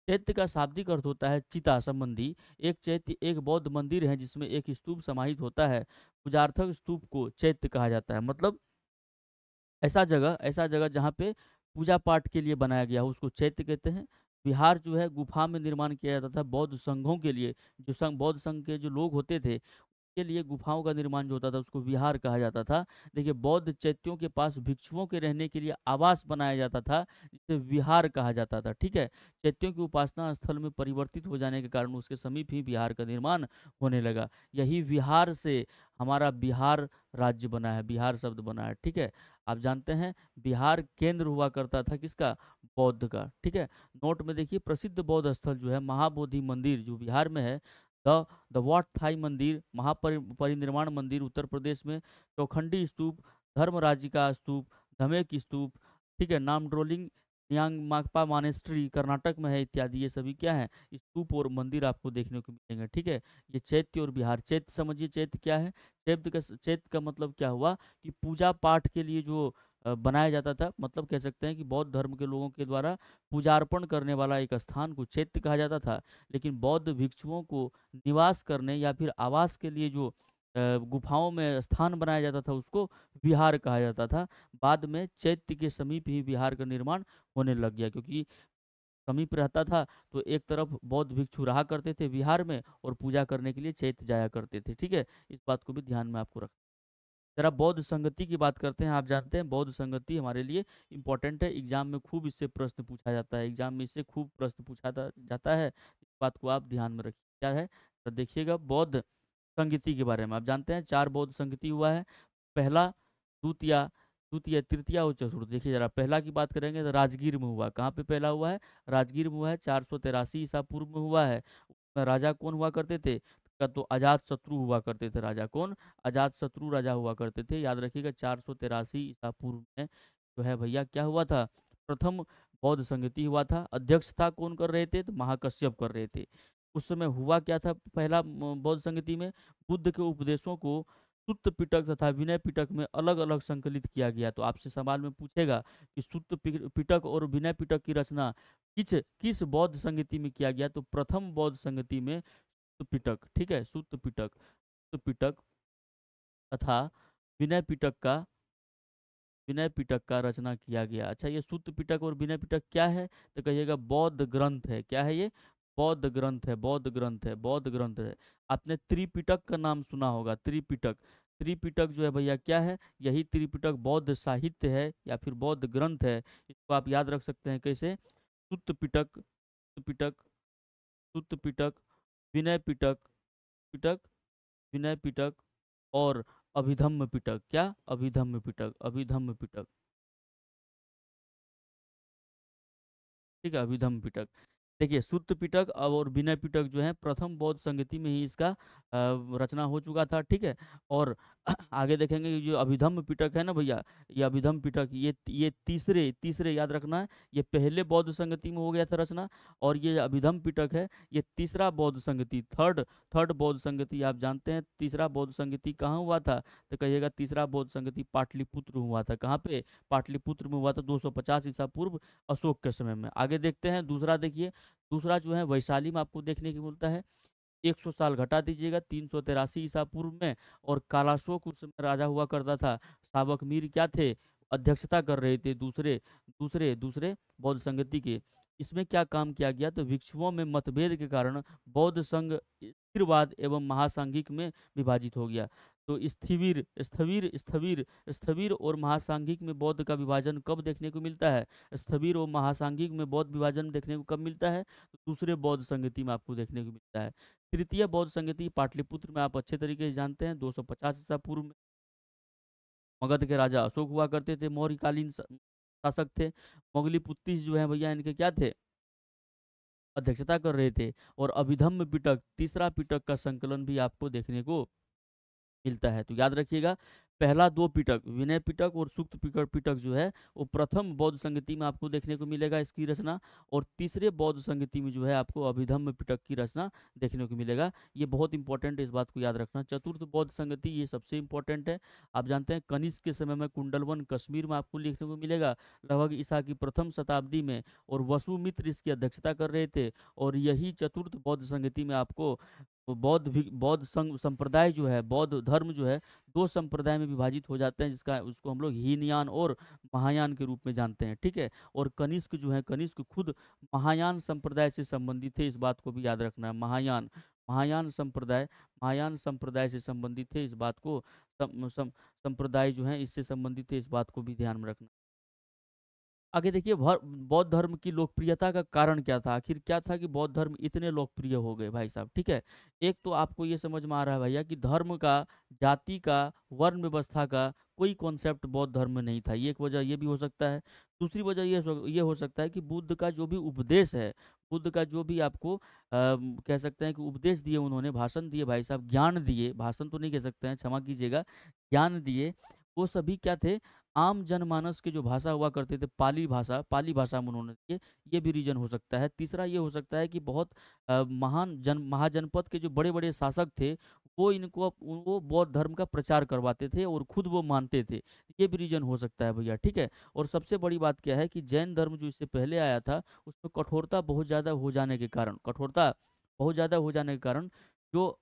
चैत्य का शाब्दिक अर्थ होता है चिता संबंधी। एक चैत्य एक बौद्ध मंदिर है जिसमें एक स्तूप समाहित होता है। पूजार्थक स्तूप को चैत्य कहा जाता है, मतलब ऐसा जगह जहाँ पे पूजा पाठ के लिए बनाया गया हो उसको चैत्य कहते हैं। विहार जो है गुफा में निर्माण किया जाता था बौद्ध संघों के लिए। जो बौद्ध संघ के जो लोग होते थे के लिए गुफाओं का निर्माण जो होता था उसको विहार कहा जाता था। देखिए, बौद्ध चैत्यों के पास भिक्षुओं के रहने के लिए आवास बनाया जाता था, जिसे विहार कहा जाता था, ठीक है। चैत्यों की उपासना स्थल में परिवर्तित हो जाने के कारण उसके समीप ही विहार का निर्माण होने लगा। यही विहार से हमारा बिहार राज्य बना है, बिहार शब्द बना है, ठीक है। आप जानते हैं बिहार केंद्र हुआ करता था किसका, बौद्ध का, ठीक है। नोट में देखिए, प्रसिद्ध बौद्ध स्थल जो है महाबोधि मंदिर जो बिहार में है, द द वाट थाई मंदिर, महापरिनिर्वाण मंदिर उत्तर प्रदेश में, चौखंडी स्तूप, धर्मराजी का स्तूप, धमेक स्तूप, ठीक है, नामड्रोलिंग यांग माकपा मानेस्ट्री कर्नाटक में है, इत्यादि। ये सभी क्या है, स्तूप और मंदिर आपको देखने को मिलेंगे, ठीक है। ये चैत्य और बिहार। चैत्य समझिए, चैत्य क्या है। चैत्य का मतलब क्या हुआ कि पूजा पाठ के लिए जो बनाया जाता था, मतलब कह सकते हैं कि बौद्ध धर्म के लोगों के द्वारा पूजार्पण करने वाला एक स्थान को चैत्य कहा जाता था। लेकिन बौद्ध भिक्षुओं को निवास करने या फिर आवास के लिए जो गुफाओं में स्थान बनाया जाता था उसको विहार कहा जाता था। बाद में चैत्य के समीप ही विहार का निर्माण होने लग गया, क्योंकि समीप रहता था तो एक तरफ बौद्ध भिक्षु रहा करते थे विहार में और पूजा करने के लिए चैत्य जाया करते थे, ठीक है। इस बात को भी ध्यान में आपको रख। जरा बौद्ध संगति की बात करते हैं। आप जानते हैं बौद्ध संगति हमारे लिए इंपॉर्टेंट है, एग्जाम में खूब इससे प्रश्न पूछा जाता है, एग्जाम में इससे खूब प्रश्न पूछा जाता है। इस बात को आप ध्यान में रखिए। क्या है, तो देखिएगा, बौद्ध संगति के बारे में आप जानते हैं चार बौद्ध संगति हुआ है। पहला, द्वितीय, तृतीय और चतुर्थ। देखिए जरा, पहला की बात करेंगे तो राजगीर में हुआ। कहाँ पे पहला हुआ है, राजगीर में हुआ है, 483 ईसा पूर्व में हुआ है। उसमें राजा कौन हुआ करते थे, का तो अजात शत्रु हुआ करते थे। राजा कौन, अजात शत्रु राजा हुआ करते थे। याद रखिएगा, 483 ईसा पूर्व में जो है भैया क्या हुआ था, प्रथम बौद्ध संगति हुआ था। अध्यक्षता कौन कर रहे थे, तो महाकश्यप कर रहे थे। उस समय हुआ क्या था, पहला बौद्ध संगति में बुद्ध के उपदेशों को सुत्त पिटक तथा विनय पिटक में अलग अलग संकलित किया गया। तो आपसे सवाल में पूछेगा कि सुत्त पिटक और विनय पिटक की रचना किस किस बौद्ध संगति में किया गया, तो प्रथम बौद्ध संगति में सुत्त पिटक, ठीक है, सुत्त पिटक तथा विनय पिटक का रचना किया गया। अच्छा, ये सुत्त पिटक और विनय पिटक क्या है, तो कहिएगा बौद्ध ग्रंथ है। क्या है ये, बौद्ध ग्रंथ है, बौद्ध ग्रंथ है, बौद्ध ग्रंथ है। आपने त्रिपिटक का नाम सुना होगा, त्रिपिटक। त्रिपिटक जो है भैया क्या है, यही त्रिपिटक बौद्ध साहित्य है या फिर बौद्ध ग्रंथ है। इसको आप याद रख सकते हैं कैसे, सुत्त पिटक, पिटक, सुत्त पिटक, विनय पिटक, पिटक, विनय पिटक और अभिधम्म पिटक। क्या, अभिधम्म पिटक, अभिधम्म पिटक, ठीक है, अभिधम्म पिटक। देखिए सुत्त पिटक और विनय पिटक जो है प्रथम बौद्ध संगति में ही इसका रचना हो चुका था, ठीक है। और आगे देखेंगे ये जो अभिधम्म पिटक है ना भैया, ये अभिधम्म पिटक ये तीसरे तीसरे याद रखना है, ये पहले बौद्ध संगति में हो गया था रचना। और ये अभिधम्म पिटक है ये तीसरा बौद्ध संगति, थर्ड थर्ड बौद्ध संगति। आप जानते हैं तीसरा बौद्ध संगति कहाँ हुआ था, तो कहिएगा तीसरा बौद्ध संगति पाटलिपुत्र में हुआ था। कहाँ पे? पाटलिपुत्र में हुआ था 250 ईसा पूर्व, अशोक के समय में। आगे देखते हैं दूसरा, देखिए दूसरा जो है वैशाली में आपको देखने को मिलता है। 100 साल घटा दीजिएगा, 383 ईसा पूर्व में। और कालाशोक उस समय राजा हुआ करता था। साबक मीर क्या थे? अध्यक्षता कर रहे थे दूसरे दूसरे दूसरे बौद्ध संगति के। इसमें क्या काम किया गया, तो भिक्षुओं में मतभेद के कारण बौद्ध संघ स्थिरवाद एवं महासांघिक में विभाजित हो गया। तो स्थविर स्थविर स्थविर स्थविर और महासांघिक में बौद्ध का विभाजन कब देखने को मिलता है? स्थविर और महासांघिक में बौद्ध विभाजन देखने को कब मिलता है? तो दूसरे बौद्ध संगति में आपको देखने को मिलता है। तृतीय बौद्ध संगति पाटलिपुत्र में आप अच्छे तरीके से जानते हैं, 250 ईसा पूर्व में मगध के राजा अशोक हुआ करते थे, मौर्यकालीन शासक थे। मोगलीपुत्तिस जो है भैया इनके क्या थे? अध्यक्षता कर रहे थे। और अभिधम्म पिटक तीसरा पिटक का संकलन भी आपको देखने को मिलता है। तो याद रखिएगा, पहला दो पिटक विनय पिटक और सुक्त पिटक पिटक जो है वो प्रथम बौद्ध संगति में आपको देखने को मिलेगा इसकी रचना। और तीसरे बौद्ध संगति में जो है आपको अभिधम्म पिटक की रचना देखने को मिलेगा। ये बहुत इंपॉर्टेंट है, इस बात को याद रखना। चतुर्थ बौद्ध संगति ये सबसे इंपॉर्टेंट है। आप जानते हैं कनिष्क के समय में कुंडलवन कश्मीर में आपको देखने को मिलेगा, लगभग ईसा की प्रथम शताब्दी में। और वसुमित्र इसकी अध्यक्षता कर रहे थे। और यही चतुर्थ बौद्ध संगति में आपको बौद्ध संघ संप्रदाय जो है, बौद्ध धर्म जो है, दो संप्रदाय में विभाजित हो जाते हैं, जिसका उसको हम लोग हीनयान और महायान के रूप में जानते हैं, ठीक है। और कनिष्क जो है, कनिष्क खुद महायान संप्रदाय से संबंधित थे, इस बात को भी याद रखना है। महायान महायान संप्रदाय महायान संप्रदाय से संबंधित थे, इस बात को संप्रदाय जो है इससे संबंधित थे, इस बात को भी ध्यान में रखना। आगे देखिए बौद्ध धर्म की लोकप्रियता का कारण क्या था, आखिर क्या था कि बौद्ध धर्म इतने लोकप्रिय हो गए भाई साहब, ठीक है। एक तो आपको ये समझ में आ रहा है भैया कि धर्म का, जाति का, वर्ण व्यवस्था का कोई कॉन्सेप्ट बौद्ध धर्म में नहीं था, ये एक वजह ये भी हो सकता है। दूसरी वजह ये हो सकता है कि बुद्ध का जो भी उपदेश है, बुद्ध का जो भी आपको कह सकते हैं कि उपदेश दिए उन्होंने, भाषण दिए भाई साहब, ज्ञान दिए, भाषण तो नहीं कह सकते हैं, क्षमा कीजिएगा, ज्ञान दिए, वो सभी क्या थे? आम जनमानस की जो भाषा हुआ करते थे, पाली भाषा में उन्होंने दिए। ये भी रीजन हो सकता है। तीसरा ये हो सकता है कि बहुत महाजनपद के जो बड़े बड़े शासक थे, वो बौद्ध धर्म का प्रचार करवाते थे और खुद वो मानते थे। ये भी रीजन हो सकता है भैया, ठीक है। और सबसे बड़ी बात क्या है कि जैन धर्म जो इससे पहले आया था, उसमें कठोरता बहुत ज़्यादा हो जाने के कारण, जो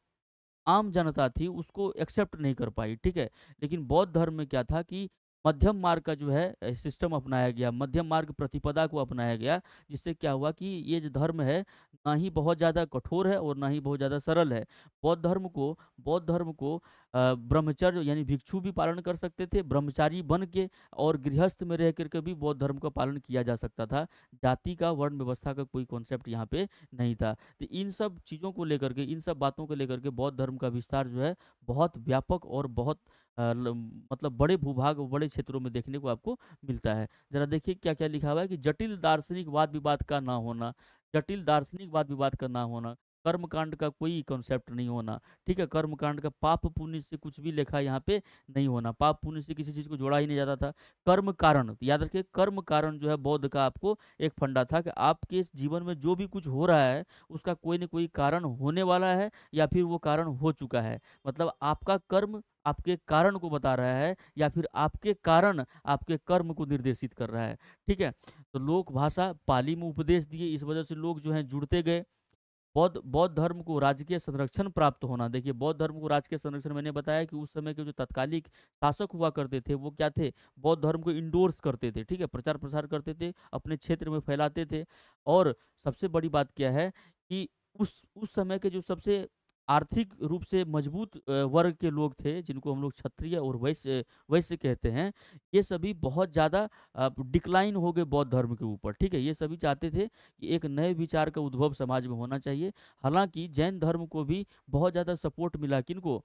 आम जनता थी उसको एक्सेप्ट नहीं कर पाई, ठीक है। लेकिन बौद्ध धर्म में क्या था कि मध्यम मार्ग का जो है सिस्टम अपनाया गया, मध्यम मार्ग प्रतिपदा को अपनाया गया, जिससे क्या हुआ कि ये जो धर्म है ना ही बहुत ज़्यादा कठोर है और ना ही बहुत ज़्यादा सरल है। बौद्ध धर्म को ब्रह्मचर्य यानी भिक्षु भी पालन कर सकते थे, ब्रह्मचारी बन के और गृहस्थ में रह करके भी बौद्ध धर्म का पालन किया जा सकता था। जाति का, वर्ण व्यवस्था का कोई कॉन्सेप्ट यहाँ पे नहीं था। तो इन सब चीज़ों को लेकर के, इन सब बातों को लेकर के बौद्ध धर्म का विस्तार जो है बहुत व्यापक और बहुत मतलब बड़े भूभाग और बड़े क्षेत्रों में देखने को आपको मिलता है। जरा देखिए क्या क्या लिखा हुआ है कि जटिल दार्शनिक वाद विवाद का ना होना, जटिल दार्शनिक वाद विवाद का ना होना, कर्मकांड का कोई कॉन्सेप्ट नहीं होना, ठीक है। कर्मकांड का पाप पुण्य से कुछ भी लिखा यहाँ पे नहीं होना, पाप पुण्य से किसी चीज़ को जोड़ा ही नहीं जाता था। कर्म कारण, तो याद रखिए कर्म कारण जो है बौद्ध का आपको एक फंडा था कि आपके इस जीवन में जो भी कुछ हो रहा है उसका कोई न कोई कारण होने वाला है या फिर वो कारण हो चुका है। मतलब आपका कर्म आपके कारण को बता रहा है या फिर आपके कारण आपके कर्म को निर्देशित कर रहा है, ठीक है। तो लोक भाषा पाली में उपदेश दिए, इस वजह से लोग जो हैं जुड़ते गए। बौद्ध धर्म को राजकीय संरक्षण प्राप्त होना, देखिए बौद्ध धर्म को राजकीय संरक्षण, मैंने बताया कि उस समय के जो तत्कालिक शासक हुआ करते थे वो क्या थे? बौद्ध धर्म को इंडोर्स करते थे, ठीक है, प्रचार प्रसार करते थे, अपने क्षेत्र में फैलाते थे। और सबसे बड़ी बात क्या है कि उस समय के जो सबसे आर्थिक रूप से मजबूत वर्ग के लोग थे, जिनको हम लोग क्षत्रिय और वैश्य वैश्य कहते हैं, ये सभी बहुत ज़्यादा डिक्लाइन हो गए बौद्ध धर्म के ऊपर, ठीक है। ये सभी चाहते थे कि एक नए विचार का उद्भव समाज में होना चाहिए। हालांकि जैन धर्म को भी बहुत ज़्यादा सपोर्ट मिला, किनको?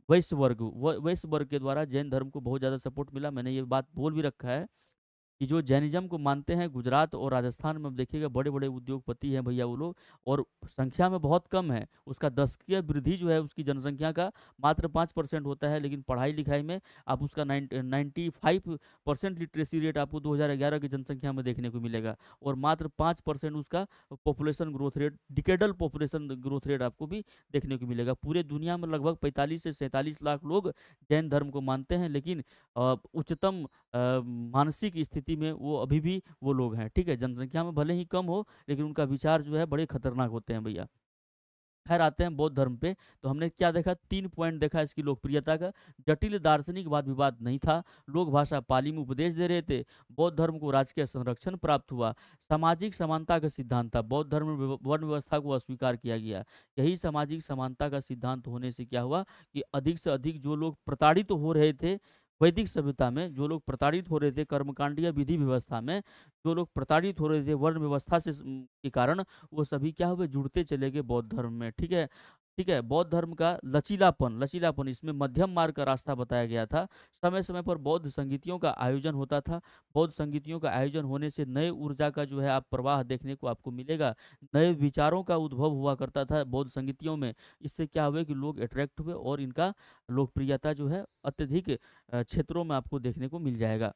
वैश्य वर्ग के द्वारा जैन धर्म को बहुत ज़्यादा सपोर्ट मिला, मैंने ये बात बोल भी रखा है। कि जो जैनिज्म को मानते हैं गुजरात और राजस्थान में, अब देखिएगा बड़े बड़े उद्योगपति हैं भैया वो लोग, और संख्या में बहुत कम है। उसका दशकीय वृद्धि जो है उसकी जनसंख्या का मात्र 5% होता है, लेकिन पढ़ाई लिखाई में आप उसका 95% लिटरेसी रेट आपको 2011 की जनसंख्या में देखने को मिलेगा, और मात्र 5% उसका population growth rate, decadal population growth rate आपको भी देखने को मिलेगा। पूरे दुनिया में लगभग 45 से 47 लाख लोग जैन धर्म को मानते हैं, लेकिन उच्चतम मानसिक स्थिति में वो अभी भी वो लोग हैं, ठीक है। जनसंख्या में भले ही कम हो, लेकिन उनका विचार जो है बड़े खतरनाक होते हैं भैया। खैर आते हैं बौद्ध धर्म पे। तो हमने क्या देखा, 3 पॉइंट देखा इसकी लोकप्रियता का। जटिल दार्शनिक वाद विवाद नहीं था, लोग भाषा पाली में उपदेश दे रहे थे, बौद्ध धर्म को राजकीय संरक्षण प्राप्त हुआ, सामाजिक समानता का सिद्धांत था, बौद्ध धर्म में वर्ण व्यवस्था को अस्वीकार किया गया। यही सामाजिक समानता का सिद्धांत होने से क्या हुआ कि अधिक से अधिक जो लोग प्रताड़ित हो रहे थे वैदिक सभ्यता में, जो लोग प्रताड़ित हो रहे थे कर्मकांडीय विधि व्यवस्था में, जो लोग प्रताड़ित हो रहे थे वर्ण व्यवस्था से के कारण, वो सभी क्या हुए, जुड़ते चले गए बौद्ध धर्म में, ठीक है। ठीक है, बौद्ध धर्म का लचीलापन, लचीलापन इसमें मध्यम मार्ग का रास्ता बताया गया था। समय समय पर बौद्ध संगीतियों का आयोजन होता था। बौद्ध संगीतियों का आयोजन होने से नए ऊर्जा का जो है आप प्रवाह देखने को आपको मिलेगा, नए विचारों का उद्भव हुआ करता था बौद्ध संगीतियों में। इससे क्या हुआ कि लोग अट्रैक्ट हुए और इनका लोकप्रियता जो है अत्यधिक क्षेत्रों में आपको देखने को मिल जाएगा।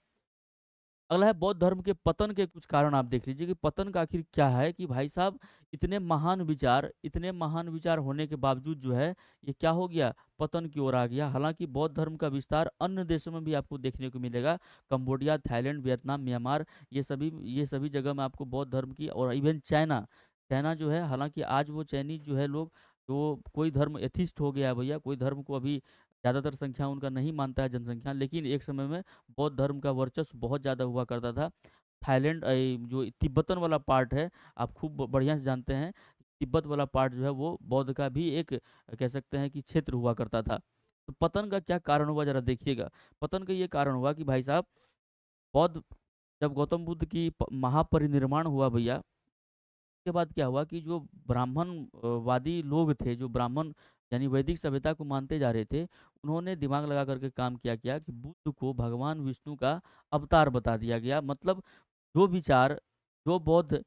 अगला है बौद्ध धर्म के पतन के कुछ कारण। आप देख लीजिए कि पतन का आखिर क्या है, कि भाई साहब इतने महान विचार होने के बावजूद जो है ये क्या हो गया, पतन की ओर आ गया। हालांकि बौद्ध धर्म का विस्तार अन्य देशों में भी आपको देखने को मिलेगा, कंबोडिया, थाईलैंड, वियतनाम, म्यांमार, ये सभी जगह में आपको बौद्ध धर्म की, और इवन चाइना, चाइना जो है, हालांकि आज वो चाइनीज जो है लोग, तो कोई धर्म एथिस्ट हो गया है भैया, कोई धर्म को अभी ज़्यादातर संख्या उनका नहीं मानता है जनसंख्या, लेकिन एक समय में बौद्ध धर्म का वर्चस्व बहुत ज़्यादा हुआ करता था। थाईलैंड जो तिब्बतन वाला पार्ट है, आप खूब बढ़िया से जानते हैं, तिब्बत वाला पार्ट जो है वो बौद्ध का भी एक कह सकते हैं कि क्षेत्र हुआ करता था। तो पतन का क्या कारण हुआ जरा देखिएगा। पतन का ये कारण हुआ कि भाई साहब, बौद्ध, जब गौतम बुद्ध की महापरिनिर्वाण हुआ भैया, उसके बाद क्या हुआ कि जो ब्राह्मण वादी लोग थे, जो ब्राह्मण यानी वैदिक सभ्यता को मानते जा रहे थे, उन्होंने दिमाग लगा करके काम किया क्या कि बुद्ध को भगवान विष्णु का अवतार बता दिया गया। मतलब जो विचार, जो बौद्ध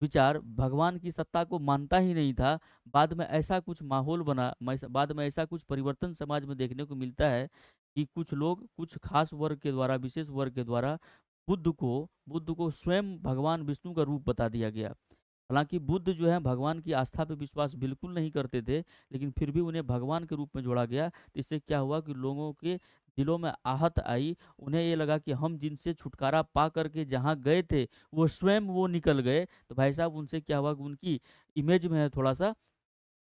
विचार भगवान की सत्ता को मानता ही नहीं था, बाद में ऐसा कुछ माहौल बना, बाद में ऐसा कुछ परिवर्तन समाज में देखने को मिलता है कि कुछ लोग, कुछ खास वर्ग के द्वारा, विशेष वर्ग के द्वारा बुद्ध को स्वयं भगवान विष्णु का रूप बता दिया गया। हालांकि बुद्ध जो है भगवान की आस्था पे विश्वास बिल्कुल नहीं करते थे, लेकिन फिर भी उन्हें भगवान के रूप में जोड़ा गया। तो इससे क्या हुआ कि लोगों के दिलों में आहत आई, उन्हें ये लगा कि हम जिनसे छुटकारा पा करके जहाँ गए थे वो स्वयं वो निकल गए। तो भाई साहब उनसे क्या हुआ कि उनकी इमेज में है थोड़ा सा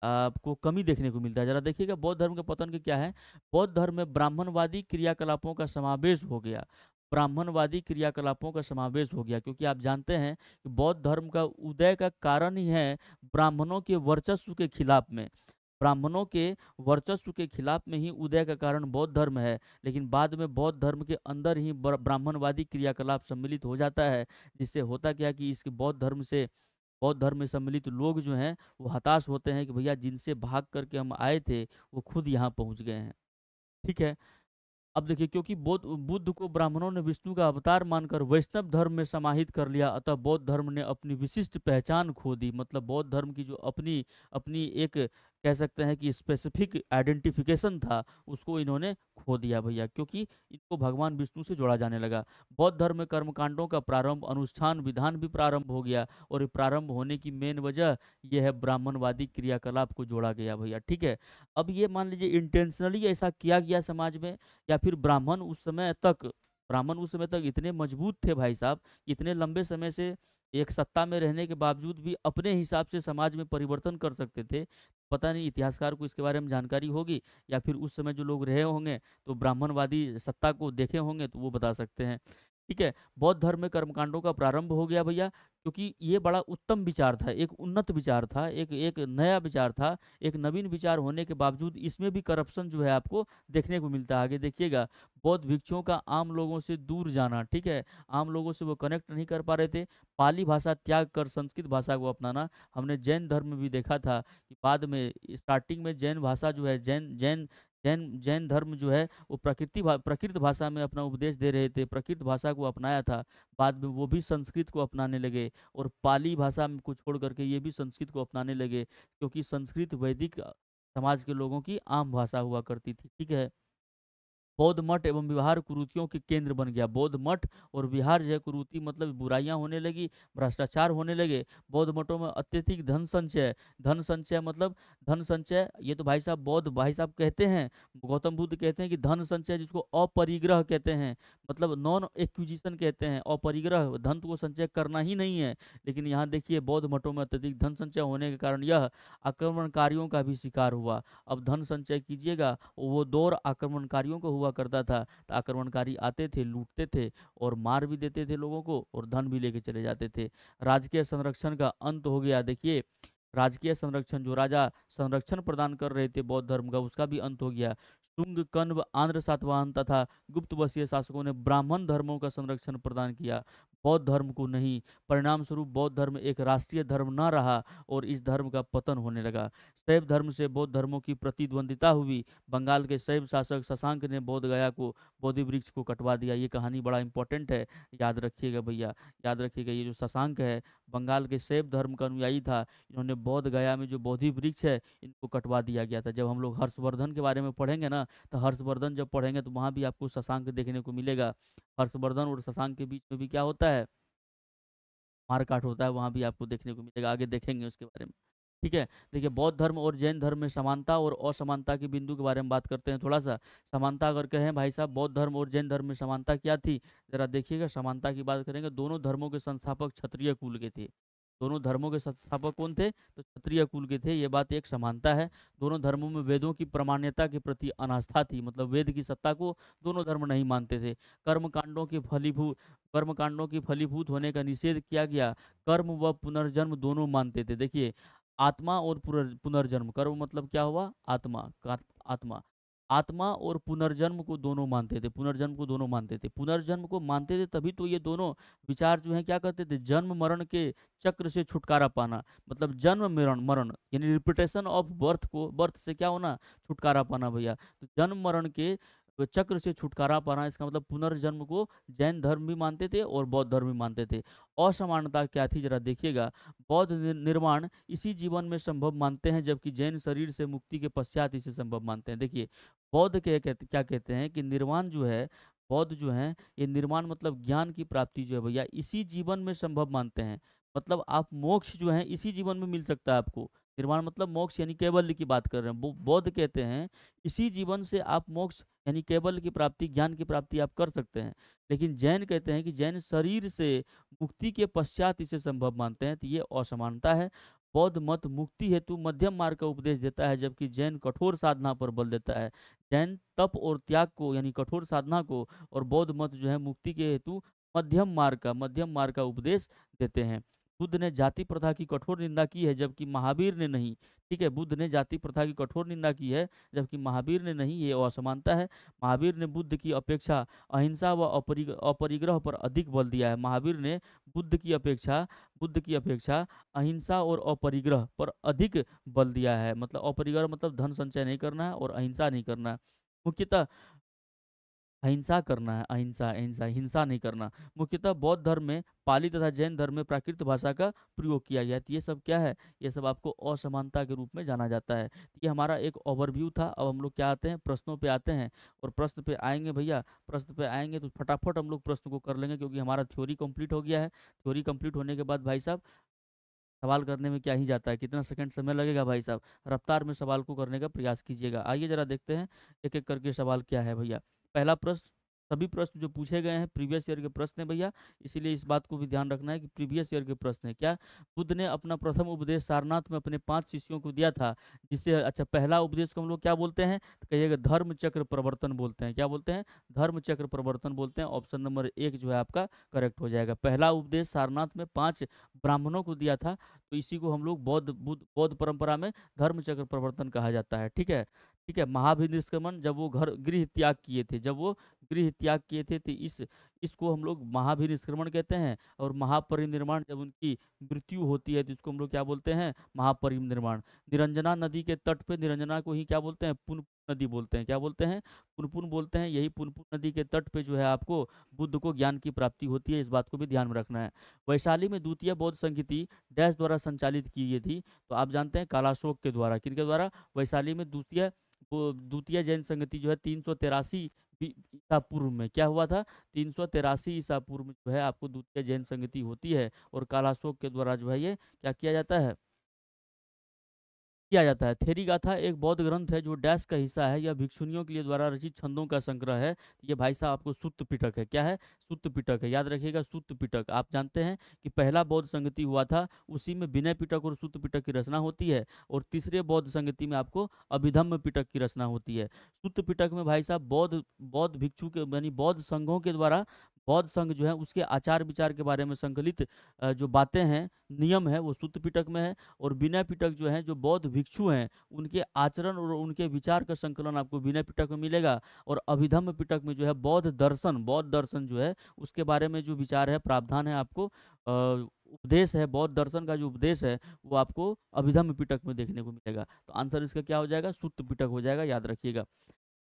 आपको कमी देखने को मिलता है। जरा देखिएगा बौद्ध धर्म के पतन के क्या है। बौद्ध धर्म में ब्राह्मणवादी क्रियाकलापों का समावेश हो गया, ब्राह्मणवादी क्रियाकलापों का समावेश हो गया, क्योंकि आप जानते हैं कि बौद्ध धर्म का उदय का कारण ही है ब्राह्मणों के वर्चस्व के खिलाफ में, ब्राह्मणों के वर्चस्व के खिलाफ में ही उदय का कारण बौद्ध धर्म है। लेकिन बाद में बौद्ध धर्म के अंदर ही ब्राह्मणवादी क्रियाकलाप सम्मिलित हो जाता है, जिससे होता क्या कि इसके बौद्ध धर्म में सम्मिलित लोग जो हैं वो हताश होते हैं कि भैया जिनसे भाग करके हम आए थे वो खुद यहाँ पहुँच गए हैं, ठीक है। अब देखिए, क्योंकि बुद्ध बुद्ध को ब्राह्मणों ने विष्णु का अवतार मानकर वैष्णव धर्म में समाहित कर लिया, अतः बौद्ध धर्म ने अपनी विशिष्ट पहचान खो दी। मतलब बौद्ध धर्म की जो अपनी अपनी एक कह सकते हैं कि स्पेसिफिक आइडेंटिफिकेशन था, उसको इन्होंने खो दिया भैया, क्योंकि इनको भगवान विष्णु से जोड़ा जाने लगा। बौद्ध धर्म में कर्मकांडों का प्रारंभ, अनुष्ठान विधान भी प्रारंभ हो गया, और ये प्रारंभ होने की मेन वजह यह है ब्राह्मणवादी क्रियाकलाप को जोड़ा गया भैया, ठीक है। अब ये मान लीजिए इंटेंशनली ऐसा किया गया समाज में, या फिर ब्राह्मण उस समय तक इतने मजबूत थे भाई साहब, इतने लंबे समय से एक सत्ता में रहने के बावजूद भी अपने हिसाब से समाज में परिवर्तन कर सकते थे। पता नहीं इतिहासकार को इसके बारे में जानकारी होगी, या फिर उस समय जो लोग रहे होंगे तो ब्राह्मणवादी सत्ता को देखे होंगे तो वो बता सकते हैं, ठीक है। बौद्ध धर्म में कर्मकांडों का प्रारंभ हो गया भैया, क्योंकि ये बड़ा उत्तम विचार था, एक उन्नत विचार था, एक एक नया विचार था, एक नवीन विचार होने के बावजूद इसमें भी करप्शन जो है आपको देखने को मिलता है। आगे देखिएगा, बौद्ध भिक्षुओं का आम लोगों से दूर जाना, ठीक है, आम लोगों से वो कनेक्ट नहीं कर पा रहे थे, पाली भाषा त्याग कर संस्कृत भाषा को अपनाना। हमने जैन धर्म में भी देखा था कि बाद में स्टार्टिंग में जैन भाषा जो है, जैन जैन जैन जैन धर्म जो है वो प्रकृत भाषा में अपना उपदेश दे रहे थे, प्रकृत भाषा को अपनाया था। बाद में वो भी संस्कृत को अपनाने लगे और पाली भाषा को छोड़ करके ये भी संस्कृत को अपनाने लगे, क्योंकि संस्कृत वैदिक समाज के लोगों की आम भाषा हुआ करती थी। ठीक है। बौद्ध मठ एवं विहार कुरीतियों के केंद्र बन गया। बौद्ध मठ और विहार जो है, कुरीति मतलब बुराइयां होने लगी, भ्रष्टाचार होने लगे। बौद्ध मठों में अत्यधिक धन संचय, धन संचय मतलब धन संचय, ये तो भाई साहब बौद्ध भाई साहब कहते हैं, गौतम बुद्ध कहते हैं कि धन संचय जिसको अपरिग्रह कहते हैं, मतलब नॉन एक्विजिशन कहते हैं, अपरिग्रह धन को संचय करना ही नहीं है। लेकिन यहाँ देखिए बौद्ध मठों में अत्यधिक धन संचय होने के कारण यह आक्रमणकारियों का भी शिकार हुआ। अब धन संचय कीजिएगा, वो दौर आक्रमणकारियों को हुआ करता था, तो आक्रमणकारी आते थे, लूटते थे और मार भी देते थे लोगों को और धन भी लेके चले जाते थे। राजकीय संरक्षण का अंत हो गया। देखिए राजकीय संरक्षण, जो राजा संरक्षण प्रदान कर रहे थे बौद्ध धर्म का, उसका भी अंत हो गया। शुंग, कण्व, आंध्र सातवाहन तथा गुप्त वंशीय शासकों ने ब्राह्मण धर्मों का संरक्षण प्रदान किया, बौद्ध धर्म को नहीं। परिणाम स्वरूप बौद्ध धर्म एक राष्ट्रीय धर्म न रहा और इस धर्म का पतन होने लगा। शैव धर्म से बौद्ध धर्मों की प्रतिद्वंदिता हुई। बंगाल के शैव शासक शशांक ने बोध गया को बोधि वृक्ष को कटवा दिया। ये कहानी बड़ा इंपॉर्टेंट है, याद रखिएगा भैया, याद रखिएगा। ये जो शशांक है बंगाल के शैव धर्म का अनुयायी था, इन्होंने बोध गया में जो बोधि वृक्ष है इनको कटवा दिया गया था। जब हम लोग हर्षवर्धन के बारे में पढ़ेंगे ना, तो हर्षवर्धन जब पढ़ेंगे तो वहाँ भी आपको शशांक देखने को मिलेगा। हर्षवर्धन और शशांक के बीच में भी क्या होता है, मारकाट होता है, वहाँ भी आपको देखने को मिलेगा, आगे देखेंगे उसके बारे में। ठीक है। देखिए बौद्ध धर्म और जैन धर्म में समानता और असमानता के बिंदु के बारे में बात करते हैं थोड़ा सा। समानता अगर कहें भाई साहब, बौद्ध धर्म और जैन धर्म में समानता क्या थी, जरा देखिएगा। समानता की बात करेंगे, दोनों धर्मों के संस्थापक क्षत्रिय कुल के थे। दोनों धर्मों के संस्थापक कौन थे, तो क्षत्रिय कुल के थे, ये बात एक समानता है। दोनों धर्मों में वेदों की प्रामाण्यता के प्रति अनास्था थी, मतलब वेद की सत्ता को दोनों धर्म नहीं मानते थे। कर्म कांडों के फलीभूत होने का निषेध किया गया। कर्म व पुनर्जन्म दोनों मानते थे। देखिए आत्मा और पुनर्जन्म, कर्म मतलब क्या हुआ, आत्मा, आत्मा और पुनर्जन्म को दोनों मानते थे, पुनर्जन्म को दोनों मानते थे। पुनर्जन्म को मानते थे तभी तो ये दोनों विचार जो है क्या करते थे, जन्म मरण के चक्र से छुटकारा पाना, मतलब जन्म मरण मरण यानी रिपीटेशन ऑफ बर्थ को, बर्थ से क्या होना, छुटकारा पाना भैया। तो जन्म मरण के चक्र से छुटकारा पाना, इसका मतलब पुनर्जन्म को जैन धर्म भी मानते थे और बौद्ध धर्म भी मानते थे। असमानता क्या थी जरा देखिएगा। बौद्ध निर्माण इसी जीवन में संभव मानते हैं, जबकि जैन शरीर से मुक्ति के पश्चात इसे संभव मानते हैं। देखिए बौद्ध क्या कहते हैं कि निर्वाण जो है, बौद्ध जो है ये निर्वाण मतलब ज्ञान की प्राप्ति जो है भैया, इसी जीवन में संभव मानते हैं। मतलब आप मोक्ष जो है इसी जीवन में मिल सकता है आपको। निर्वाण मतलब मोक्ष यानी कैवल्य की बात कर रहे हैं। बौद्ध कहते हैं इसी जीवन से आप मोक्ष यानी कैवल्य की प्राप्ति, ज्ञान की प्राप्ति आप कर सकते हैं। लेकिन जैन कहते हैं कि जैन शरीर से मुक्ति के पश्चात इसे संभव मानते हैं, तो ये असमानता है। बौद्ध मत मुक्ति हेतु मध्यम मार्ग का उपदेश देता है, जबकि जैन कठोर साधना पर बल देता है। जैन तप और त्याग को यानी कठोर साधना को, और बौद्ध मत जो है मुक्ति के हेतु मध्यम मार्ग का उपदेश देते हैं। बुद्ध ने जाति प्रथा की कठोर निंदा की है, जबकि महावीर ने नहीं। ठीक है, बुद्ध ने जाति प्रथा की कठोर निंदा की है, जबकि महावीर ने नहीं, ये असमानता है। महावीर ने बुद्ध की अपेक्षा अहिंसा व अपरिग्रह पर अधिक बल दिया है। महावीर ने बुद्ध की अपेक्षा अहिंसा और अपरिग्रह पर अधिक बल दिया है। मतलब अपरिग्रह मतलब धन संचय नहीं करना है और अहिंसा नहीं करना है, मुख्यतः अहिंसा करना है, अहिंसा अहिंसा हिंसा नहीं करना। मुख्यतः बौद्ध धर्म में पाली तथा जैन धर्म में प्राकृत भाषा का प्रयोग किया गया है। तो ये सब क्या है, ये सब आपको असमानता के रूप में जाना जाता है। तो ये हमारा एक ओवरव्यू था। अब हम लोग क्या आते हैं, प्रश्नों पे आते हैं। और प्रश्न पे आएंगे भैया, प्रश्न पे आएंगे तो फटाफट हम लोग प्रश्न को कर लेंगे, क्योंकि हमारा थ्योरी कंप्लीट हो गया है। थ्योरी कंप्लीट होने के बाद भाई साहब सवाल करने में क्या ही जाता है, कितना सेकंड समय लगेगा भाई साहब, रफ्तार में सवाल को करने का प्रयास कीजिएगा। आइए जरा देखते हैं एक एक करके सवाल क्या है भैया। पहला प्रश्न, सभी प्रश्न जो पूछे गए हैं प्रीवियस ईयर के प्रश्न है भैया, इसीलिए इस बात को भी ध्यान रखना है कि प्रीवियस ईयर के प्रश्न है। क्या बुद्ध ने अपना प्रथम उपदेश सारनाथ में अपने 5 शिष्यों को दिया था, जिससे अच्छा पहला उपदेश को हम लोग क्या बोलते हैं, तो कहिएगा धर्म चक्र प्रवर्तन बोलते हैं। क्या बोलते हैं, धर्म चक्र प्रवर्तन बोलते हैं। ऑप्शन नंबर 1 जो है आपका करेक्ट हो जाएगा। पहला उपदेश सारनाथ में 5 ब्राह्मणों को दिया था, तो इसी को हम लोग बौद्ध परंपरा में धर्म चक्र प्रवर्तन कहा जाता है। ठीक है, ठीक है। महाभिनिष्क्रमण, जब वो गृह त्याग किए थे, तो इसको हम लोग महाभिनिष्क्रमण कहते हैं। और महापरिनिर्वाण, जब उनकी मृत्यु होती है तो इसको हम लोग क्या बोलते हैं, महापरिनिर्वाण। निरंजना नदी के तट पे निरंजना को ही क्या बोलते हैं, नदी बोलते हैं। क्या बोलते हैं? पुनपुन बोलते हैं। यही पुनपुन नदी के तट पे जो है आपको बुद्ध को ज्ञान की प्राप्ति होती है, इस बात को भी ध्यान में रखना है। वैशाली में द्वितीय बौद्ध संगीति डैश द्वारा संचालित की गई थी, तो आप जानते हैं कालाशोक के द्वारा। किनके द्वारा? वैशाली में द्वितीय वो द्वितीय जैन संगति जो है 383 ईसा पूर्व में क्या हुआ था? 383 ईसा पूर्व में जो है आपको द्वितीय जैन संगति होती है, और कालाशोक के द्वारा जो है ये क्या किया जाता है? किया जाता है। थेरी गाथा एक बौद्ध ग्रंथ है जो डैश का हिस्सा है। यह भिक्षुनियों के लिए द्वारा रचित छंदों का संग्रह है। ये भाई साहब आपको सुत्त पिटक है। क्या है? सुत्त पिटक है, याद रखिएगा, सुत्त पिटक। आप जानते हैं कि पहला बौद्ध संगति हुआ था, उसी में विनय पिटक और सुत्त पिटक की रचना होती है, और तीसरे बौद्ध संगति में आपको अभिधम्म पिटक की रचना होती है। सुत्त पिटक में भाई साहब बौद्ध बौद्ध भिक्षु के यानी बौद्ध संघों के द्वारा बौद्ध संघ जो है उसके आचार विचार के बारे में संकलित जो बातें हैं, नियम है, वो सुत्त पिटक में है। और विनय पिटक जो है, जो बौद्ध भिक्षु हैं उनके आचरण और उनके विचार का संकलन आपको विनय पिटक में मिलेगा। और अभिधम्म पिटक में जो है बौद्ध दर्शन जो है उसके बारे में जो विचार है, प्रावधान है, आपको उपदेश है, बौद्ध दर्शन का जो उपदेश है वो आपको अभिधम्म पिटक में देखने को मिलेगा। तो आंसर इसका क्या हो जाएगा? सुत्त पिटक हो जाएगा, याद रखिएगा।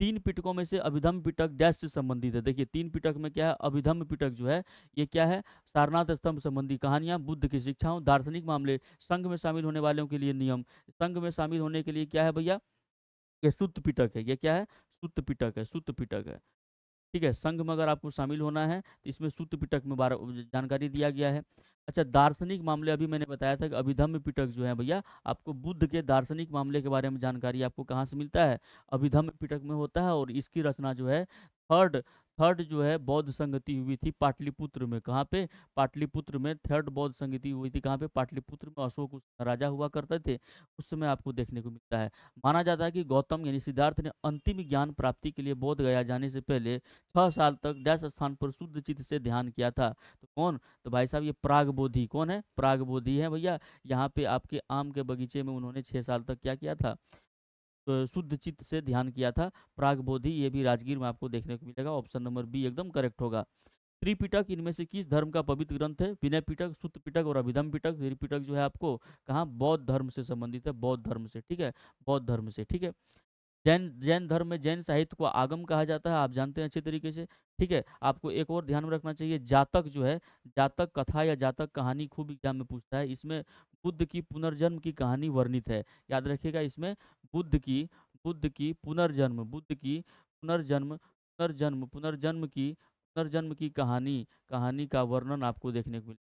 तीन पिटकों में से अभिधम्म पिटक डैश से संबंधित है। देखिए, तीन पिटक में क्या है? अभिधम्म पिटक जो है ये क्या है? सारनाथ स्तंभ संबंधी कहानियां, बुद्ध की शिक्षाओं, दार्शनिक मामले, संघ में शामिल होने वालों के लिए नियम। संघ में शामिल होने के लिए क्या है भैया? ये सुत्त पिटक है। ये क्या है? सुत्त पिटक है, सुत्त पिटक है। ठीक है, संघ में अगर आपको शामिल होना है तो इसमें सूत्र पिटक में जानकारी दिया गया है। अच्छा, दार्शनिक मामले अभी मैंने बताया था कि अभिधम्म पिटक जो है भैया आपको बुद्ध के दार्शनिक मामले के बारे में जानकारी आपको कहाँ से मिलता है? अभिधम्म पिटक में होता है। और इसकी रचना जो है थर्ड थर्ड जो है बौद्ध संगति हुई थी पाटलिपुत्र में। कहाँ पे? पाटलिपुत्र में थर्ड बौद्ध संगति हुई थी। कहाँ पे? पाटलिपुत्र में। अशोक उस राजा हुआ करते थे, उस समय आपको देखने को मिलता है। माना जाता है कि गौतम यानी सिद्धार्थ ने अंतिम ज्ञान प्राप्ति के लिए बोध गया जाने से पहले 6 साल तक डैश स्थान पर शुद्ध चित्त से ध्यान किया था। तो कौन? तो भाई साहब ये प्राग बोधि। कौन है? प्राग बोधि है भैया। यहाँ पे आपके आम के बगीचे में उन्होंने 6 साल तक क्या किया था? तो शुद्ध चित्त से ध्यान किया था। प्राग बोधि, ये भी राजगीर में आपको देखने को मिलेगा। ऑप्शन नंबर बी एकदम करेक्ट होगा। त्रिपिटक इनमें से किस धर्म का पवित्र ग्रंथ है? विनय पिटक, सुत्त पिटक और अभिधम पिटक। त्रिपिटक जो है आपको कहाँ? बौद्ध धर्म से संबंधित है, बौद्ध धर्म से। ठीक है, बौद्ध धर्म से। ठीक है। जैन जैन धर्म में जैन साहित्य को आगम कहा जाता है, आप जानते हैं अच्छे तरीके से। ठीक है, आपको एक और ध्यान में रखना चाहिए, जातक जो है, जातक कथा या जातक कहानी खूब एग्जाम में पूछता है। इसमें बुद्ध की पुनर्जन्म की कहानी वर्णित है, याद रखिएगा। इसमें बुद्ध की पुनर्जन्म, बुद्ध की पुनर्जन्म पुनर्जन्म की कहानी कहानी का वर्णन आपको देखने को मिलेगा।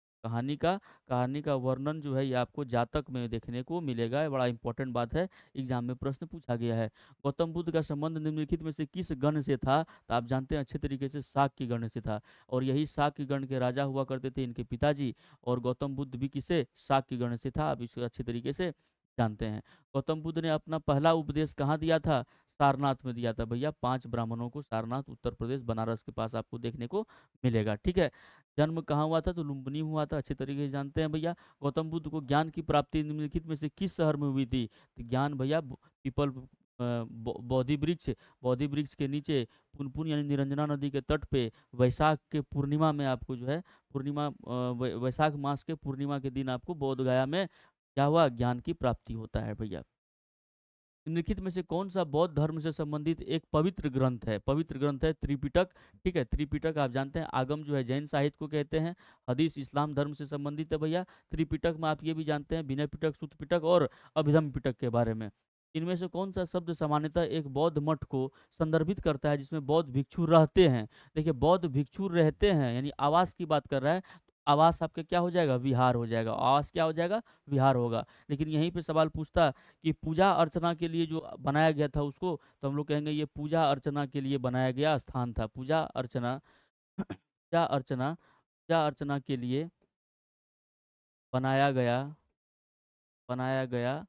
कहानी का वर्णन जो है ये आपको जातक में देखने को मिलेगा। ये बड़ा इंपॉर्टेंट बात है, एग्जाम में प्रश्न पूछा गया है। गौतम बुद्ध का संबंध निम्नलिखित में से किस गण से था? तो आप जानते हैं अच्छे तरीके से शाक्य गण से था, और यही शाक्य गण के राजा हुआ करते थे इनके पिताजी। और गौतम बुद्ध भी किसे? शाक्य गण से था, आप इसको अच्छे तरीके से जानते हैं। गौतम बुद्ध ने अपना पहला उपदेश कहाँ दिया था? सारनाथ में दिया था भैया। 5 ब्राह्मणों को सारनाथ उत्तर प्रदेश बनारस के पास आपको देखने को मिलेगा। ठीक है, जन्म कहाँ हुआ था? तो लुम्बिनी हुआ था, अच्छे तरीके से जानते हैं भैया। गौतम बुद्ध को ज्ञान की प्राप्ति निम्नलिखित में से किस शहर में हुई थी? तो ज्ञान भैया पीपल बोधि वृक्ष के नीचे पुनपुन यानी निरंजना नदी के तट पे वैशाख के पूर्णिमा में आपको जो है वैशाख मास के पूर्णिमा के दिन आपको बोध गया में क्या हुआ? ज्ञान की प्राप्ति होता है भैया। निम्नलिखित में से कौन सा बौद्ध धर्म से संबंधित एक पवित्र ग्रंथ है? पवित्र ग्रंथ है त्रिपिटक। ठीक है, त्रिपिटक आप जानते हैं आगम जो है जैन साहित्य को कहते हैं, हदीस इस्लाम धर्म से संबंधित है भैया। त्रिपिटक में आप ये भी जानते हैं विनय पिटक, सुत्त पिटक और अभिधम पिटक के बारे में। इनमें से कौन सा शब्द सामान्यतः एक बौद्ध मठ को संदर्भित करता है जिसमें बौद्ध भिक्षु रहते हैं? देखिए, बौद्ध भिक्षु रहते हैं यानी आवास की बात कर रहा है, तो आवास आपका क्या हो जाएगा? विहार हो जाएगा। आवास क्या हो जाएगा? विहार होगा। लेकिन यहीं पे सवाल पूछता कि पूजा अर्चना के लिए जो बनाया गया था उसको, तो हम लोग कहेंगे ये पूजा अर्चना के लिए बनाया गया स्थान था। पूजा अर्चना पूजा अर्चना के लिए बनाया गया बनाया गया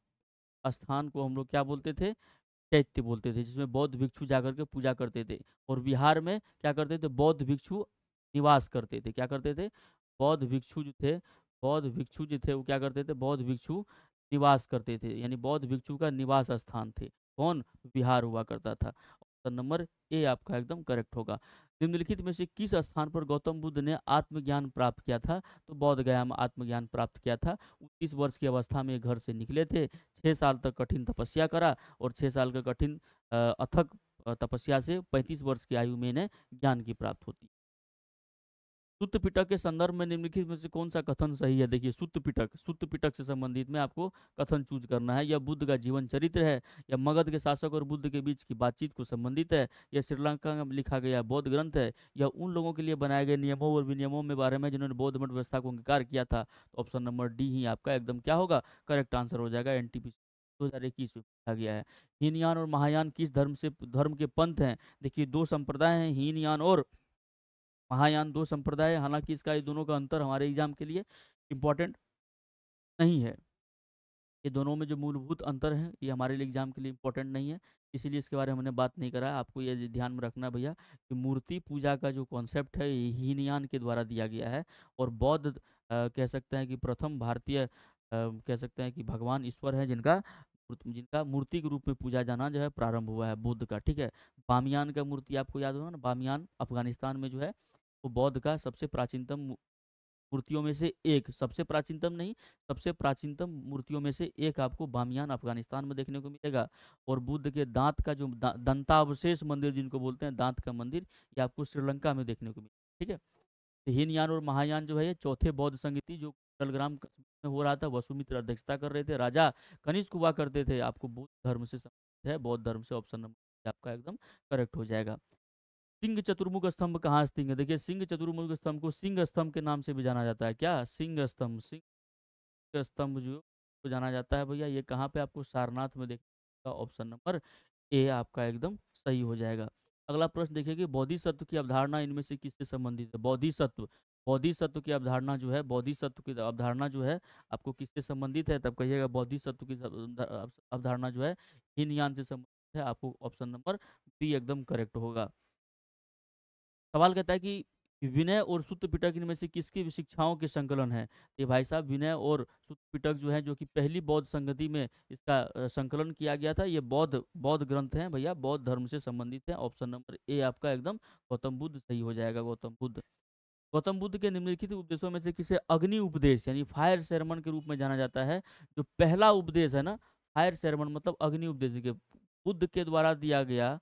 स्थान को हम लोग क्या बोलते थे? चैत्य बोलते थे, जिसमें बौद्ध भिक्षु जाकर के पूजा करते थे। और बिहार में क्या करते थे? बौद्ध भिक्षु निवास करते थे। क्या करते थे? बौद्ध भिक्षु जो थे बौद्ध भिक्षु जो थे वो क्या करते थे? बौद्ध भिक्षु निवास करते थे, यानी बौद्ध भिक्षु का निवास स्थान थे। कौन? बिहार हुआ करता था। ऑप्शन नंबर ए आपका एकदम करेक्ट होगा। निम्नलिखित में से किस स्थान पर गौतम बुद्ध ने आत्मज्ञान प्राप्त किया था? तो बोध गया में आत्मज्ञान प्राप्त किया था। 29 वर्ष की अवस्था में घर से निकले थे, 6 साल तक कठिन तपस्या करा और 6 साल का कठिन अथक तपस्या से 35 वर्ष की आयु में इन्हें ज्ञान की प्राप्त होती है। सुत्त पिटक के संदर्भ में निम्नलिखित में से कौन सा कथन सही है? देखिए, सुत्त पिटक से संबंधित में आपको कथन चूज करना है। यह बुद्ध का जीवन चरित्र है, या मगध के शासक और बुद्ध के बीच की बातचीत को संबंधित है, यह श्रीलंका में लिखा गया बौद्ध ग्रंथ है, या उन लोगों के लिए बनाए गए नियमों और विनियमों में बारे में जिन्होंने बौद्ध मठ व्यवस्था को अंगीकार किया था। तो ऑप्शन नंबर डी ही आपका एकदम क्या होगा? करेक्ट आंसर हो जाएगा। एनटीपीसी 2021 में पूछा गया है। हीनयान और महायान किस धर्म के पंथ हैं? देखिए, दो संप्रदाय हैं, हीनयान और महायान, दो संप्रदाय है। हालांकि इसका ये दोनों का अंतर हमारे एग्जाम के लिए इम्पोर्टेंट नहीं है। ये दोनों में जो मूलभूत अंतर है ये हमारे लिए एग्जाम के लिए इम्पोर्टेंट नहीं है, इसीलिए इसके बारे में हमने बात नहीं करा है। आपको ये ध्यान में रखना है भैया कि मूर्ति पूजा का जो कॉन्सेप्ट है ये हीनयान के द्वारा दिया गया है, और बौद्ध कह सकते हैं कि प्रथम भारतीय कह सकते हैं कि भगवान ईश्वर है जिनका जिनका मूर्ति के रूप में पूजा जाना जो है प्रारंभ हुआ है बुद्ध का। ठीक है, बामियान का मूर्ति आपको याद होगा ना, बामियान अफगानिस्तान में जो है वो बौद्ध का सबसे प्राचीनतम मूर्तियों में से एक, सबसे प्राचीनतम नहीं, सबसे प्राचीनतम मूर्तियों में से एक आपको बामियान अफगानिस्तान में देखने को मिलेगा। और बुद्ध के दांत का जो दंतावशेष मंदिर जिनको बोलते हैं, दांत का मंदिर, ये आपको श्रीलंका में देखने को मिलेगा। ठीक है, तो हीनयान और महायान जो है ये चौथे बौद्ध संगति जो कुंडलग्राम में हो रहा था, वसुमित्र अध्यक्षता कर रहे थे, राजा कनिष्क हुआ करते थे, आपको बौद्ध धर्म से संबंधित है, बौद्ध धर्म से। ऑप्शन नंबर आपका एकदम करेक्ट हो जाएगा। सिंह चतुर्मुख स्तंभ कहाँ स्थित है? देखिए, सिंह चतुर्मुख स्तंभ को सिंह स्तंभ के नाम से भी जाना जाता है। क्या? सिंह स्तंभ, सिंह स्तंभ जो को जाना जाता है भैया, ये कहाँ पे आपको सारनाथ में देखा? ऑप्शन नंबर ए आपका एकदम सही हो जाएगा। अगला प्रश्न देखिए कि बोधिसत्व की अवधारणा इनमें से किससे संबंधित है? बोधिसत्व, बोधिसत्व की अवधारणा जो है, बोधिसत्व की अवधारणा जो है आपको किससे संबंधित है? तब कहिएगा बोधिसत्व की अवधारणा जो है हीनयान से संबंधित है। आपको ऑप्शन नंबर बी एकदम करेक्ट होगा। सवाल कहता है कि विनय और सूत्र पिटक इनमें से किसकी शिक्षाओं के संकलन है? ये भाई साहब, विनय और सूत्र पिटक जो है, जो कि पहली बौद्ध संगति में इसका संकलन किया गया था, ये बौद्ध बौद्ध ग्रंथ हैं भैया, बौद्ध धर्म से संबंधित है। ऑप्शन नंबर ए आपका एकदम गौतम बुद्ध सही हो जाएगा। गौतम बुद्ध, गौतम बुद्ध के निम्नलिखित उपदेशों में से किसे अग्नि उपदेश यानी फायर सेरेमन के रूप में जाना जाता है? जो पहला उपदेश है ना, फायर सेरेमन मतलब अग्नि उपदेश के बुद्ध के द्वारा दिया गया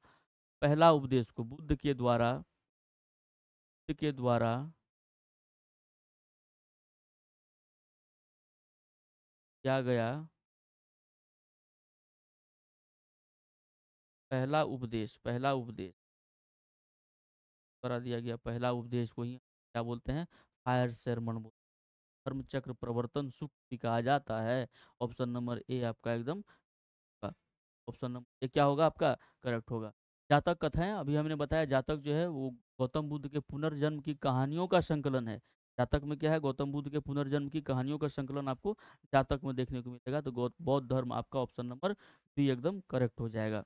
पहला उपदेश को बुद्ध के द्वारा किया गया पहला उपदेश द्वारा दिया गया पहला उपदेश को ही क्या बोलते हैं? फायर सेरेमन बोलते हैं। धर्म चक्र प्रवर्तन सूक्त भी कहा जाता है। ऑप्शन नंबर ए आपका एकदम होगा। ऑप्शन नंबर ए क्या होगा आपका? करेक्ट होगा। जातक कथाएं, अभी हमने बताया जातक जो है वो गौतम बुद्ध के पुनर्जन्म की कहानियों का संकलन है। जातक में क्या है? गौतम बुद्ध के पुनर्जन्म की कहानियों का संकलन आपको जातक में देखने को मिलेगा। तो बौद्ध धर्म आपका ऑप्शन नंबर बी एकदम करेक्ट हो जाएगा।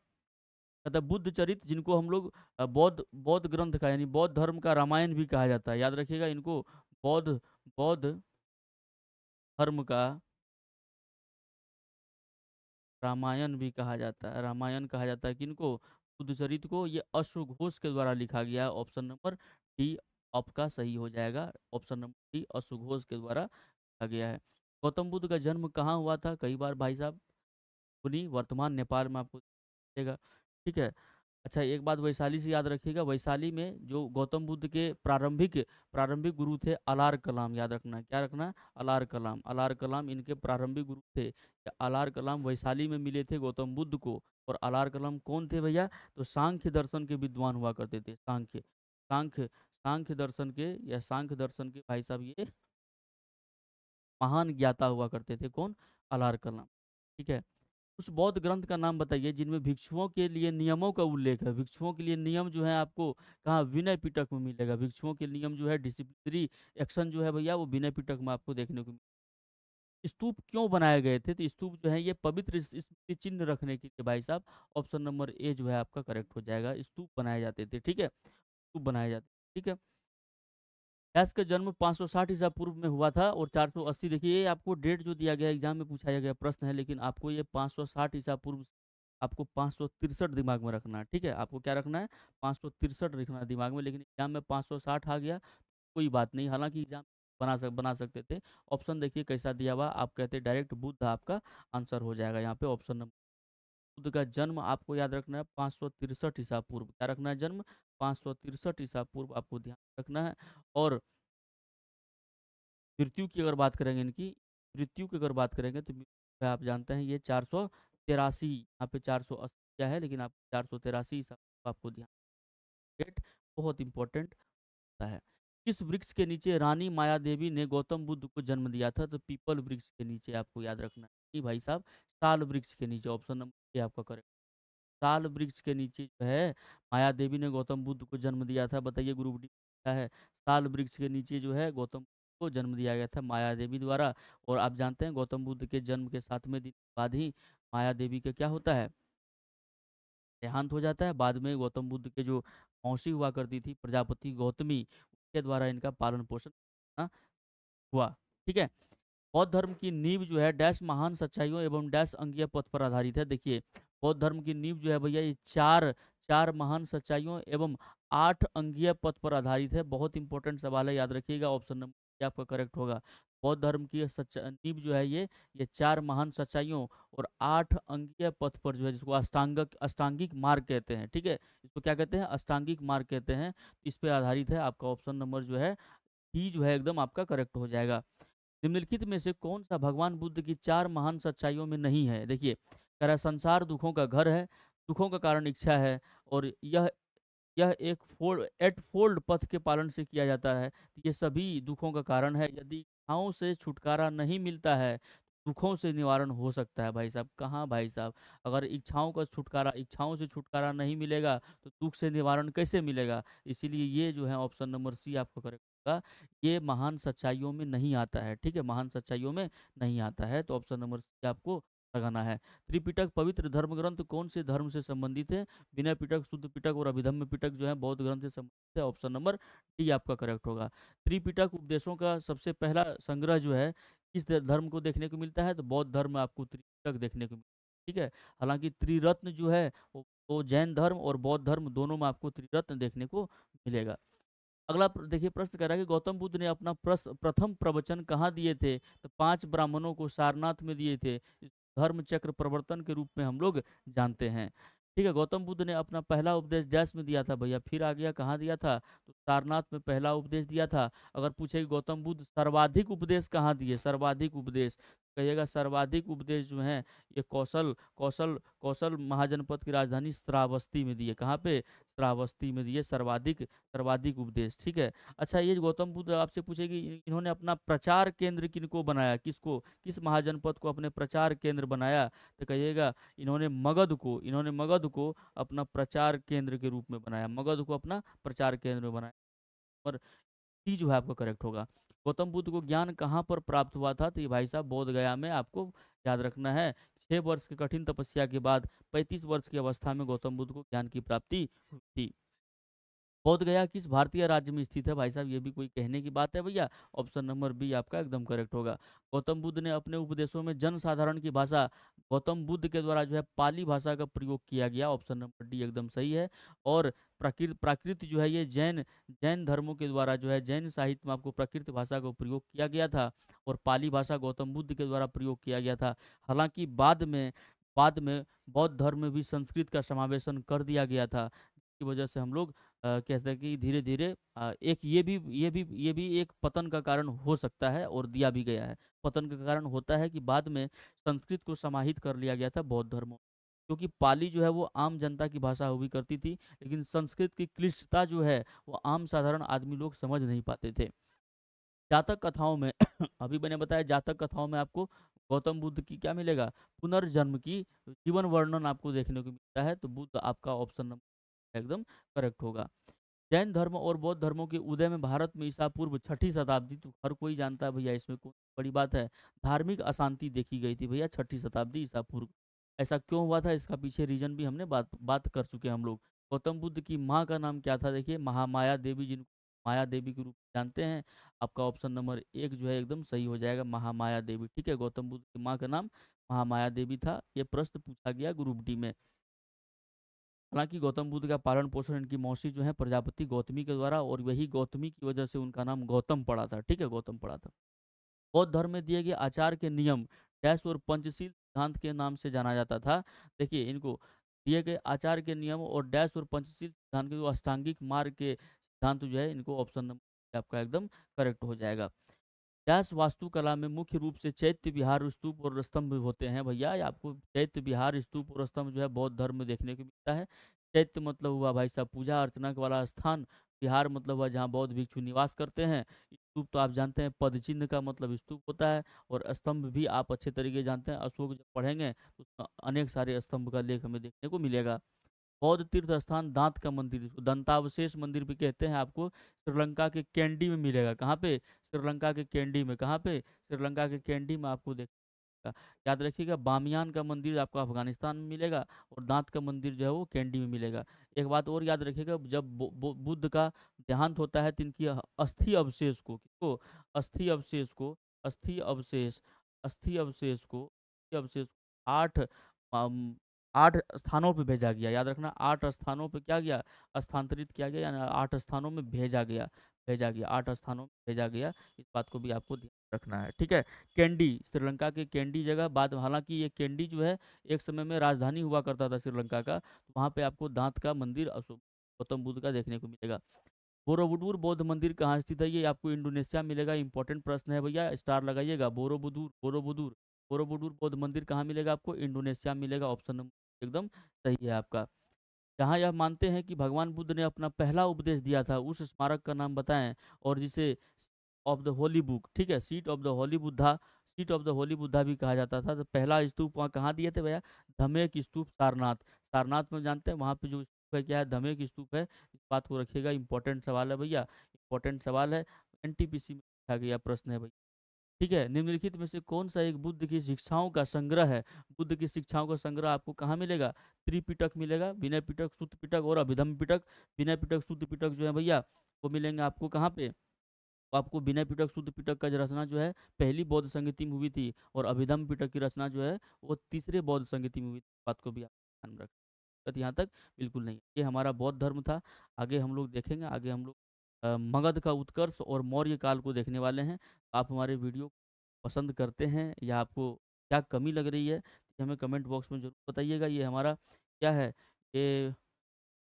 मतलब बुद्ध चरित्र जिनको हम लोग बौद्ध बौद्ध ग्रंथ का यानी बौद्ध धर्म का रामायण भी कहा जाता है, याद रखिएगा इनको। बौद्ध बौद्ध धर्म का रामायण भी कहा जाता है, रामायण कहा जाता है किनको? बुद्ध चरित्र को। ये अश्वघोष के द्वारा लिखा गया है। ऑप्शन नंबर डी आपका सही हो जाएगा। ऑप्शन नंबर डी अश्वघोष के द्वारा लिखा गया है। गौतम बुद्ध का जन्म कहाँ हुआ था? कई बार भाई साहब पुनी वर्तमान नेपाल में आपको दिखेगा। ठीक है, अच्छा एक बात वैशाली से याद रखिएगा, वैशाली में जो गौतम बुद्ध के प्रारंभिक प्रारंभिक गुरु थे अलार कलाम, याद रखना, क्या रखना? अलार कलाम, अलार कलाम इनके प्रारंभिक गुरु थे। अलार कलाम वैशाली में मिले थे गौतम बुद्ध को। और अलार कलाम कौन थे भैया? तो सांख्य दर्शन के विद्वान हुआ करते थे। सांख्य सांख्य सांख्य दर्शन के या सांख्य दर्शन के भाई साहब ये महान ज्ञाता हुआ करते थे। कौन? अलार कलाम। ठीक है, उस बौद्ध ग्रंथ का नाम बताइए जिनमें भिक्षुओं के लिए नियमों का उल्लेख है। भिक्षुओं के लिए नियम जो है आपको कहाँ? विनय पिटक में मिलेगा। भिक्षुओं के नियम जो है, डिसिप्लिनरी एक्शन जो है भैया, वो विनय पिटक में आपको देखने को मिलेगा। स्तूप क्यों बनाए गए थे? तो स्तूप जो है ये पवित्र स्मृति चिन्ह रखने के लिए भाई साहब। ऑप्शन नंबर ए जो है आपका करेक्ट हो जाएगा। स्तूप बनाए जाते थे। ठीक है, स्तूप बनाए जाते थे। ठीक है, व्यास का जन्म 560 ईसा पूर्व में हुआ था और 480, देखिए ये आपको डेट जो दिया गया एग्जाम में पूछा गया प्रश्न है, लेकिन आपको ये 560 ईसा पूर्व आपको 563 दिमाग में रखना है, ठीक है। आपको क्या रखना है, 563 रखना है दिमाग में, लेकिन एग्जाम में 560 आ गया कोई बात नहीं, हालांकि एग्जाम बना सकते थे। ऑप्शन देखिए कैसा दिया हुआ, आप कहते डायरेक्ट बुध आपका आंसर हो जाएगा यहाँ पे ऑप्शन नंबर। बुध का जन्म आपको याद रखना है 563 ईसा पूर्व, क्या रखना है, जन्म 563 ईसा पूर्व आपको ध्यान रखना है। और मृत्यु की अगर बात करेंगे इनकी, मृत्यु की अगर बात करेंगे तो मृत्यु आप जानते हैं ये 483, यहाँ पे 480 क्या है, लेकिन आप 483 ईसा पूर्व आपको ध्यान, डेट बहुत इंपॉर्टेंट होता है। किस वृक्ष के नीचे रानी माया देवी ने गौतम बुद्ध को जन्म दिया था, तो पीपल वृक्ष के नीचे आपको याद रखना है कि भाई साहब, साल वृक्ष के नीचे, ऑप्शन नंबर ए आपका करेक्ट। साल वृक्ष के नीचे जो है माया देवी ने गौतम बुद्ध को जन्म दिया था, बताइए ग्रुप डी क्या है, साल वृक्ष के नीचे जो है गौतम बुद्ध को जन्म दिया गया था माया देवी द्वारा। और आप जानते हैं गौतम बुद्ध के जन्म के 7वें दिन बाद ही माया देवी का क्या होता है, देहांत हो जाता है। बाद में गौतम बुद्ध के जो मौसी हुआ करती थी प्रजापति गौतमी, उनके द्वारा इनका पालन पोषण हुआ, ठीक है। बौद्ध धर्म की नींव जो है डैश महान सच्चाइयों एवं डैश अंगीय पथ पर आधारित है। देखिए बौद्ध धर्म की नींव जो है भैया ये चार चार महान सच्चाइयों एवं 8 अंगीय पथ पर आधारित है। बहुत इंपॉर्टेंट सवाल है, याद रखिएगा, ऑप्शन नंबर ये आपका करेक्ट होगा। बौद्ध धर्म की ये सच्चा नींव जो है ये 4 महान सच्चाइयों और 8 अंगीय पथ पर जो है, जिसको अष्टांगिक मार्ग कहते हैं, ठीक है। इसको क्या कहते हैं, अष्टांगिक मार्ग कहते हैं। इस पे आधारित है आपका ऑप्शन नंबर जो है डी जो है एकदम आपका करेक्ट हो जाएगा। निम्नलिखित में से कौन सा भगवान बुद्ध की 4 महान सच्चाइयों में नहीं है, देखिए कह रहा है संसार दुखों का घर है, दुखों का कारण इच्छा है, और यह एक एट फोल्ड पथ के पालन से किया जाता है। ये सभी दुखों का कारण है। यदि इच्छाओं से छुटकारा नहीं मिलता है, दुखों से निवारण हो सकता है। भाई साहब कहाँ भाई साहब, अगर इच्छाओं से छुटकारा नहीं मिलेगा तो दुख से निवारण कैसे मिलेगा। इसीलिए ये जो है ऑप्शन नंबर सी आपको करेक्ट होगा, ये महान सच्चाइयों में नहीं आता है, ठीक है, महान सच्चाइयों में नहीं आता है, तो ऑप्शन नंबर सी आपको लगाना है। त्रिपिटक पवित्र धर्म ग्रंथ कौन से धर्म से संबंधित है, विनय पिटक, शुद्ध पिटक और अभिधम्म पिटक जो है बौद्ध ग्रंथ से संबंधित है, ऑप्शन नंबर डी आपका करेक्ट होगा। त्रिपिटक उपदेशों का सबसे पहला संग्रह जो है किस धर्म को देखने को मिलता है, तो बौद्ध धर्म में आपको त्रिपिटक देखने को मिलता है, ठीक है। हालांकि त्रिरत्न जो है वो जैन धर्म और बौद्ध धर्म दोनों में आपको त्रिरत्न देखने को मिलेगा। अगला देखिए प्रश्न कह रहा है कि गौतम बुद्ध ने अपना प्रथम प्रवचन कहाँ दिए थे, तो 5 ब्राह्मणों को सारनाथ में दिए थे। धर्म चक्र प्रवर्तन के रूप में हम लोग जानते हैं, ठीक है। गौतम बुद्ध ने अपना पहला उपदेश डैश में दिया था भैया, फिर आ गया कहाँ दिया था, तो सारनाथ में पहला उपदेश दिया था। अगर पूछे कि गौतम बुद्ध सर्वाधिक उपदेश कहाँ दिए, सर्वाधिक उपदेश, कहिएगा सर्वाधिक उपदेश जो है ये कौशल महाजनपद की राजधानी श्रावस्ती में दिए। कहाँ पे, श्रावस्ती में दिए सर्वाधिक सर्वाधिक उपदेश, ठीक है। अच्छा ये गौतम बुद्ध आपसे पूछेगी इन्होंने अपना प्रचार केंद्र किनको बनाया, किसको, किस महाजनपद को अपने प्रचार केंद्र बनाया, तो कहिएगा इन्होंने मगध को अपना प्रचार केंद्र के रूप में बनाया, मगध को अपना प्रचार केंद्र में बनाया। और सी जो है आपका करेक्ट होगा। गौतम बुद्ध को ज्ञान कहाँ पर प्राप्त हुआ था, तो ये भाई साहब बोध गया में आपको याद रखना है। 6 वर्ष की कठिन तपस्या के बाद 35 वर्ष की अवस्था में गौतम बुद्ध को ज्ञान की प्राप्ति हुई थी। बोध गया किस भारतीय राज्य में स्थित है, भाई साहब ये भी कोई कहने की बात है भैया, ऑप्शन नंबर बी आपका एकदम करेक्ट होगा। गौतम बुद्ध ने अपने उपदेशों में जन साधारण की भाषा, गौतम बुद्ध के द्वारा जो है पाली भाषा का प्रयोग किया गया, ऑप्शन नंबर डी एकदम सही है। और प्राकृत जो है ये जैन जैन धर्मों के द्वारा जो है जैन साहित्य में आपको प्राकृत भाषा का प्रयोग किया गया था, और पाली भाषा गौतम बुद्ध के द्वारा प्रयोग किया गया था। हालांकि बाद में बौद्ध धर्म में भी संस्कृत का समावेशन कर दिया गया था, की वजह से हम लोग कहते हैं कि धीरे धीरे एक ये भी एक पतन का कारण हो सकता है, और दिया भी गया है। पतन का कारण होता है कि बाद में संस्कृत को समाहित कर लिया गया था बौद्ध धर्मों, क्योंकि पाली जो है वो आम जनता की भाषा हुई करती थी, लेकिन संस्कृत की क्लिष्टता जो है वो आम साधारण आदमी लोग समझ नहीं पाते थे। जातक कथाओं में अभी मैंने बताया जातक कथाओं में आपको गौतम बुद्ध की क्या मिलेगा, पुनर्जन्म की जीवन वर्णन आपको देखने को मिलता है, तो बुद्ध आपका ऑप्शन नंबर एकदम करेक्ट होगा। जैन धर्म और बौद्ध धर्मों के उदय में भारत में ईसा पूर्व 6ठी शताब्दी, तो हर कोई जानता है भैया, इसमें कोई बड़ी बात है। धार्मिक अशांति देखी गई थी भैया 6ठी शताब्दी ईसा पूर्व। ऐसा क्यों हुआ था, इसका पीछे रीजन भी हमने बात बात कर चुके हैं हम लोग। गौतम बुद्ध की माँ का नाम क्या था, देखिए महामाया देवी, जिनको माया देवी के रूप में जानते हैं। आपका ऑप्शन नंबर 1 जो है एकदम सही हो जाएगा, महामाया देवी। ठीक है, गौतम बुद्ध की माँ का नाम महामाया देवी था। ये प्रश्न पूछा गया ग्रुप डी में। हालांकि गौतम बुद्ध का पालन पोषण इनकी मौसी जो है प्रजापति गौतमी के द्वारा, और वही गौतमी की वजह से उनका नाम गौतम पड़ा था। ठीक है, गौतम पड़ा था। बौद्ध धर्म में दिए गए आचार के नियम डैश और पंचशील सिद्धांत के नाम से जाना जाता था। देखिए, इनको दिए गए आचार के नियम और डैश और पंचशील सिद्धांत के जो अष्टांगिक मार्ग के सिद्धांत जो है, इनको ऑप्शन नंबर आपका एकदम करेक्ट हो जाएगा। डैश वास्तुकला में मुख्य रूप से चैत्य विहार स्तूप और स्तंभ होते हैं। भैया, ये आपको चैत्य विहार स्तूप और स्तंभ जो है बौद्ध धर्म में देखने को मिलता है। चैत्य मतलब हुआ भाई साहब पूजा अर्चना वाला स्थान। विहार मतलब हुआ जहाँ बौद्ध भिक्षु निवास करते हैं। स्तूप तो आप जानते हैं पद चिन्ह का मतलब स्तूप होता है। और स्तंभ भी आप अच्छे तरीके जानते हैं, अशोक जब पढ़ेंगे तो उसमें अनेक सारे स्तंभ का लेख हमें देखने को मिलेगा। बौद्ध तीर्थ स्थान दांत का मंदिर, इसको दंतावशेष मंदिर भी कहते हैं, आपको श्रीलंका के कैंडी में मिलेगा। कहाँ पे? श्रीलंका के कैंडी में। कहाँ पे? श्रीलंका के कैंडी में आपको देखा। याद रखिएगा, बामियान का मंदिर आपको अफगानिस्तान में मिलेगा, और दांत का मंदिर जो है वो कैंडी में मिलेगा। एक बात और याद रखिएगा, जब बुद्ध का देहांत होता है तो इनकी अस्थि अवशेष को, किसको? अस्थि अवशेष को, अस्थि अवशेष, अस्थि अवशेष को, अस्थि अवशेष 8 8 स्थानों पे भेजा गया। याद रखना, 8 स्थानों पे क्या गया? स्थानांतरित किया गया, यानी 8 स्थानों में भेजा गया। भेजा गया, 8 स्थानों में भेजा गया। इस बात को भी आपको ध्यान रखना है। ठीक है, कैंडी, श्रीलंका के कैंडी जगह बाद, हालांकि ये कैंडी जो है एक समय में राजधानी हुआ करता था श्रीलंका का, तो वहाँ पे आपको दांत का मंदिर अशोक गौतम बुद्ध का देखने को मिलेगा। बोरोबुदुर बौद्ध मंदिर कहाँ स्थित है? ये आपको इंडोनेशिया मिलेगा। इंपॉर्टेंट प्रश्न है भैया, स्टार लगाइएगा। बोरोबुदुर, बोरोबुदुर, बोरोबुदुर बौद्ध मंदिर कहाँ मिलेगा आपको? इंडोनेशिया मिलेगा। ऑप्शन नंबर एकदम सही है आपका। जहाँ यह मानते हैं कि भगवान बुद्ध ने अपना पहला उपदेश दिया था, उस स्मारक का नाम बताएं, और जिसे ऑफ द होली बुक, ठीक है, seat of the Holi Buddha, seat of the Holi Buddha भी कहा जाता था। तो पहला स्तूप वहाँ कहाँ दिए थे भैया? धमेक स्तूप, सारनाथ। सारनाथ में जानते हैं वहाँ पे जो स्तूप है क्या है? धमेक स्तूप है। इस बात को रखिएगा, इंपॉर्टेंट सवाल है भैया, इंपॉर्टेंट सवाल है। एनटीपीसी में पूछा गया प्रश्न है भैया। ठीक है, निम्नलिखित में से कौन सा एक बुद्ध की शिक्षाओं का संग्रह है? बुद्ध की शिक्षाओं का संग्रह आपको कहाँ मिलेगा? त्रिपिटक मिलेगा, विनय पिटक, सुत्त पिटक और अभिधम्म पिटक। विनय पिटक, सुत्त पिटक जो है भैया, वो मिलेंगे आपको कहाँ पे? तो आपको विनय पिटक, सुत्त पिटक का जो रचना जो है पहली बौद्ध संगति में हुई थी, और अभिधम्म पिटक की रचना जो है वो तीसरे बौद्ध संगति में हुई थी। बात को भी आप ध्यान में रखें। यहाँ तक बिल्कुल नहीं। ये हमारा बौद्ध धर्म था। आगे हम लोग देखेंगे, आगे हम लोग मगध का उत्कर्ष और मौर्य काल को देखने वाले हैं। आप हमारे वीडियो पसंद करते हैं या आपको क्या कमी लग रही है, तो हमें कमेंट बॉक्स में ज़रूर बताइएगा। ये हमारा क्या है, ये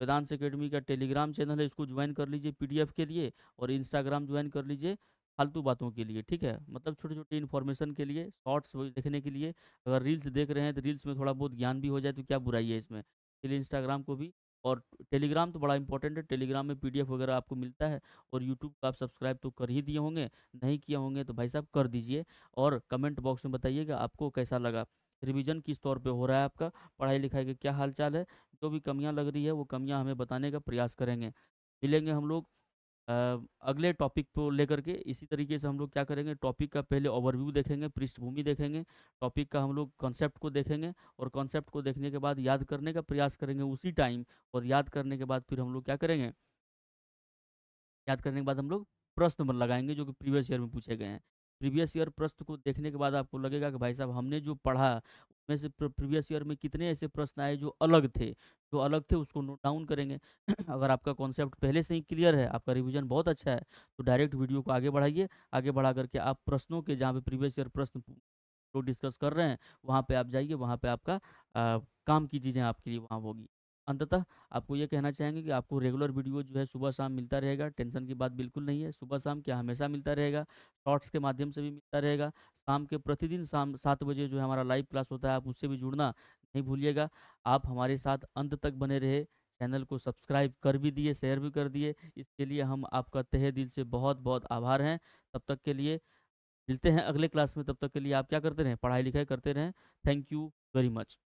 वेदांश एकेडमी का टेलीग्राम चैनल है, इसको ज्वाइन कर लीजिए पीडीएफ के लिए, और इंस्टाग्राम ज्वाइन कर लीजिए फालतू बातों के लिए। ठीक है, मतलब छोटे छोटे इन्फॉर्मेशन के लिए, शॉर्ट्स देखने के लिए। अगर रील्स देख रहे हैं तो रील्स में थोड़ा बहुत ज्ञान भी हो जाए तो क्या बुराई है इसमें। इसलिए इंस्टाग्राम को भी, और टेलीग्राम तो बड़ा इंपॉर्टेंट है, टेलीग्राम में पीडीएफ वगैरह आपको मिलता है। और यूट्यूब का आप सब्सक्राइब तो कर ही दिए होंगे, नहीं किए होंगे तो भाई साहब कर दीजिए, और कमेंट बॉक्स में बताइएगा आपको कैसा लगा, रिवीजन किस तौर पे हो रहा है आपका, पढ़ाई लिखाई का क्या हाल चाल है। जो भी कमियां लग रही है वो कमियां हमें बताने का प्रयास करेंगे। मिलेंगे हम लोग अ, अगले टॉपिक को लेकर के। इसी तरीके से हम लोग क्या करेंगे, टॉपिक का पहले ओवरव्यू देखेंगे, पृष्ठभूमि देखेंगे, टॉपिक का हम लोग कॉन्सेप्ट को देखेंगे, और कॉन्सेप्ट को देखने के बाद याद करने का प्रयास करेंगे उसी टाइम। और याद करने के बाद फिर हम लोग क्या करेंगे, याद करने के बाद हम लोग प्रश्न लगाएंगे जो कि प्रीवियस ईयर में पूछे गए हैं। प्रीवियस ईयर प्रश्न को देखने के बाद आपको लगेगा कि भाई साहब हमने जो पढ़ा उसमें से प्रीवियस ईयर में कितने ऐसे प्रश्न आए जो अलग थे, जो अलग थे उसको नोट डाउन करेंगे। अगर आपका कॉन्सेप्ट पहले से ही क्लियर है, आपका रिवीजन बहुत अच्छा है, तो डायरेक्ट वीडियो को आगे बढ़ाइए। आगे बढ़ा करके आप प्रश्नों के जहाँ पे प्रीवियस ईयर प्रश्न लोग डिस्कस कर रहे हैं वहाँ पे आप जाइए, वहाँ पे आपका काम की चीज़ें आपके लिए वहाँ होगी। अंततः आपको ये कहना चाहेंगे कि आपको रेगुलर वीडियो जो है सुबह शाम मिलता रहेगा, टेंशन की बात बिल्कुल नहीं है। सुबह शाम क्या, हमेशा मिलता रहेगा। शॉर्ट्स के माध्यम से भी मिलता रहेगा। शाम के प्रतिदिन शाम 7 बजे जो है हमारा लाइव क्लास होता है, आप उससे भी जुड़ना नहीं भूलिएगा। आप हमारे साथ अंत तक बने रहे, चैनल को सब्सक्राइब कर भी दिए, शेयर भी कर दिए, इसके लिए हम आपका तहे दिल से बहुत बहुत आभार हैं। तब तक के लिए मिलते हैं अगले क्लास में। तब तक के लिए आप क्या करते रहें, पढ़ाई लिखाई करते रहें। Thank you very much.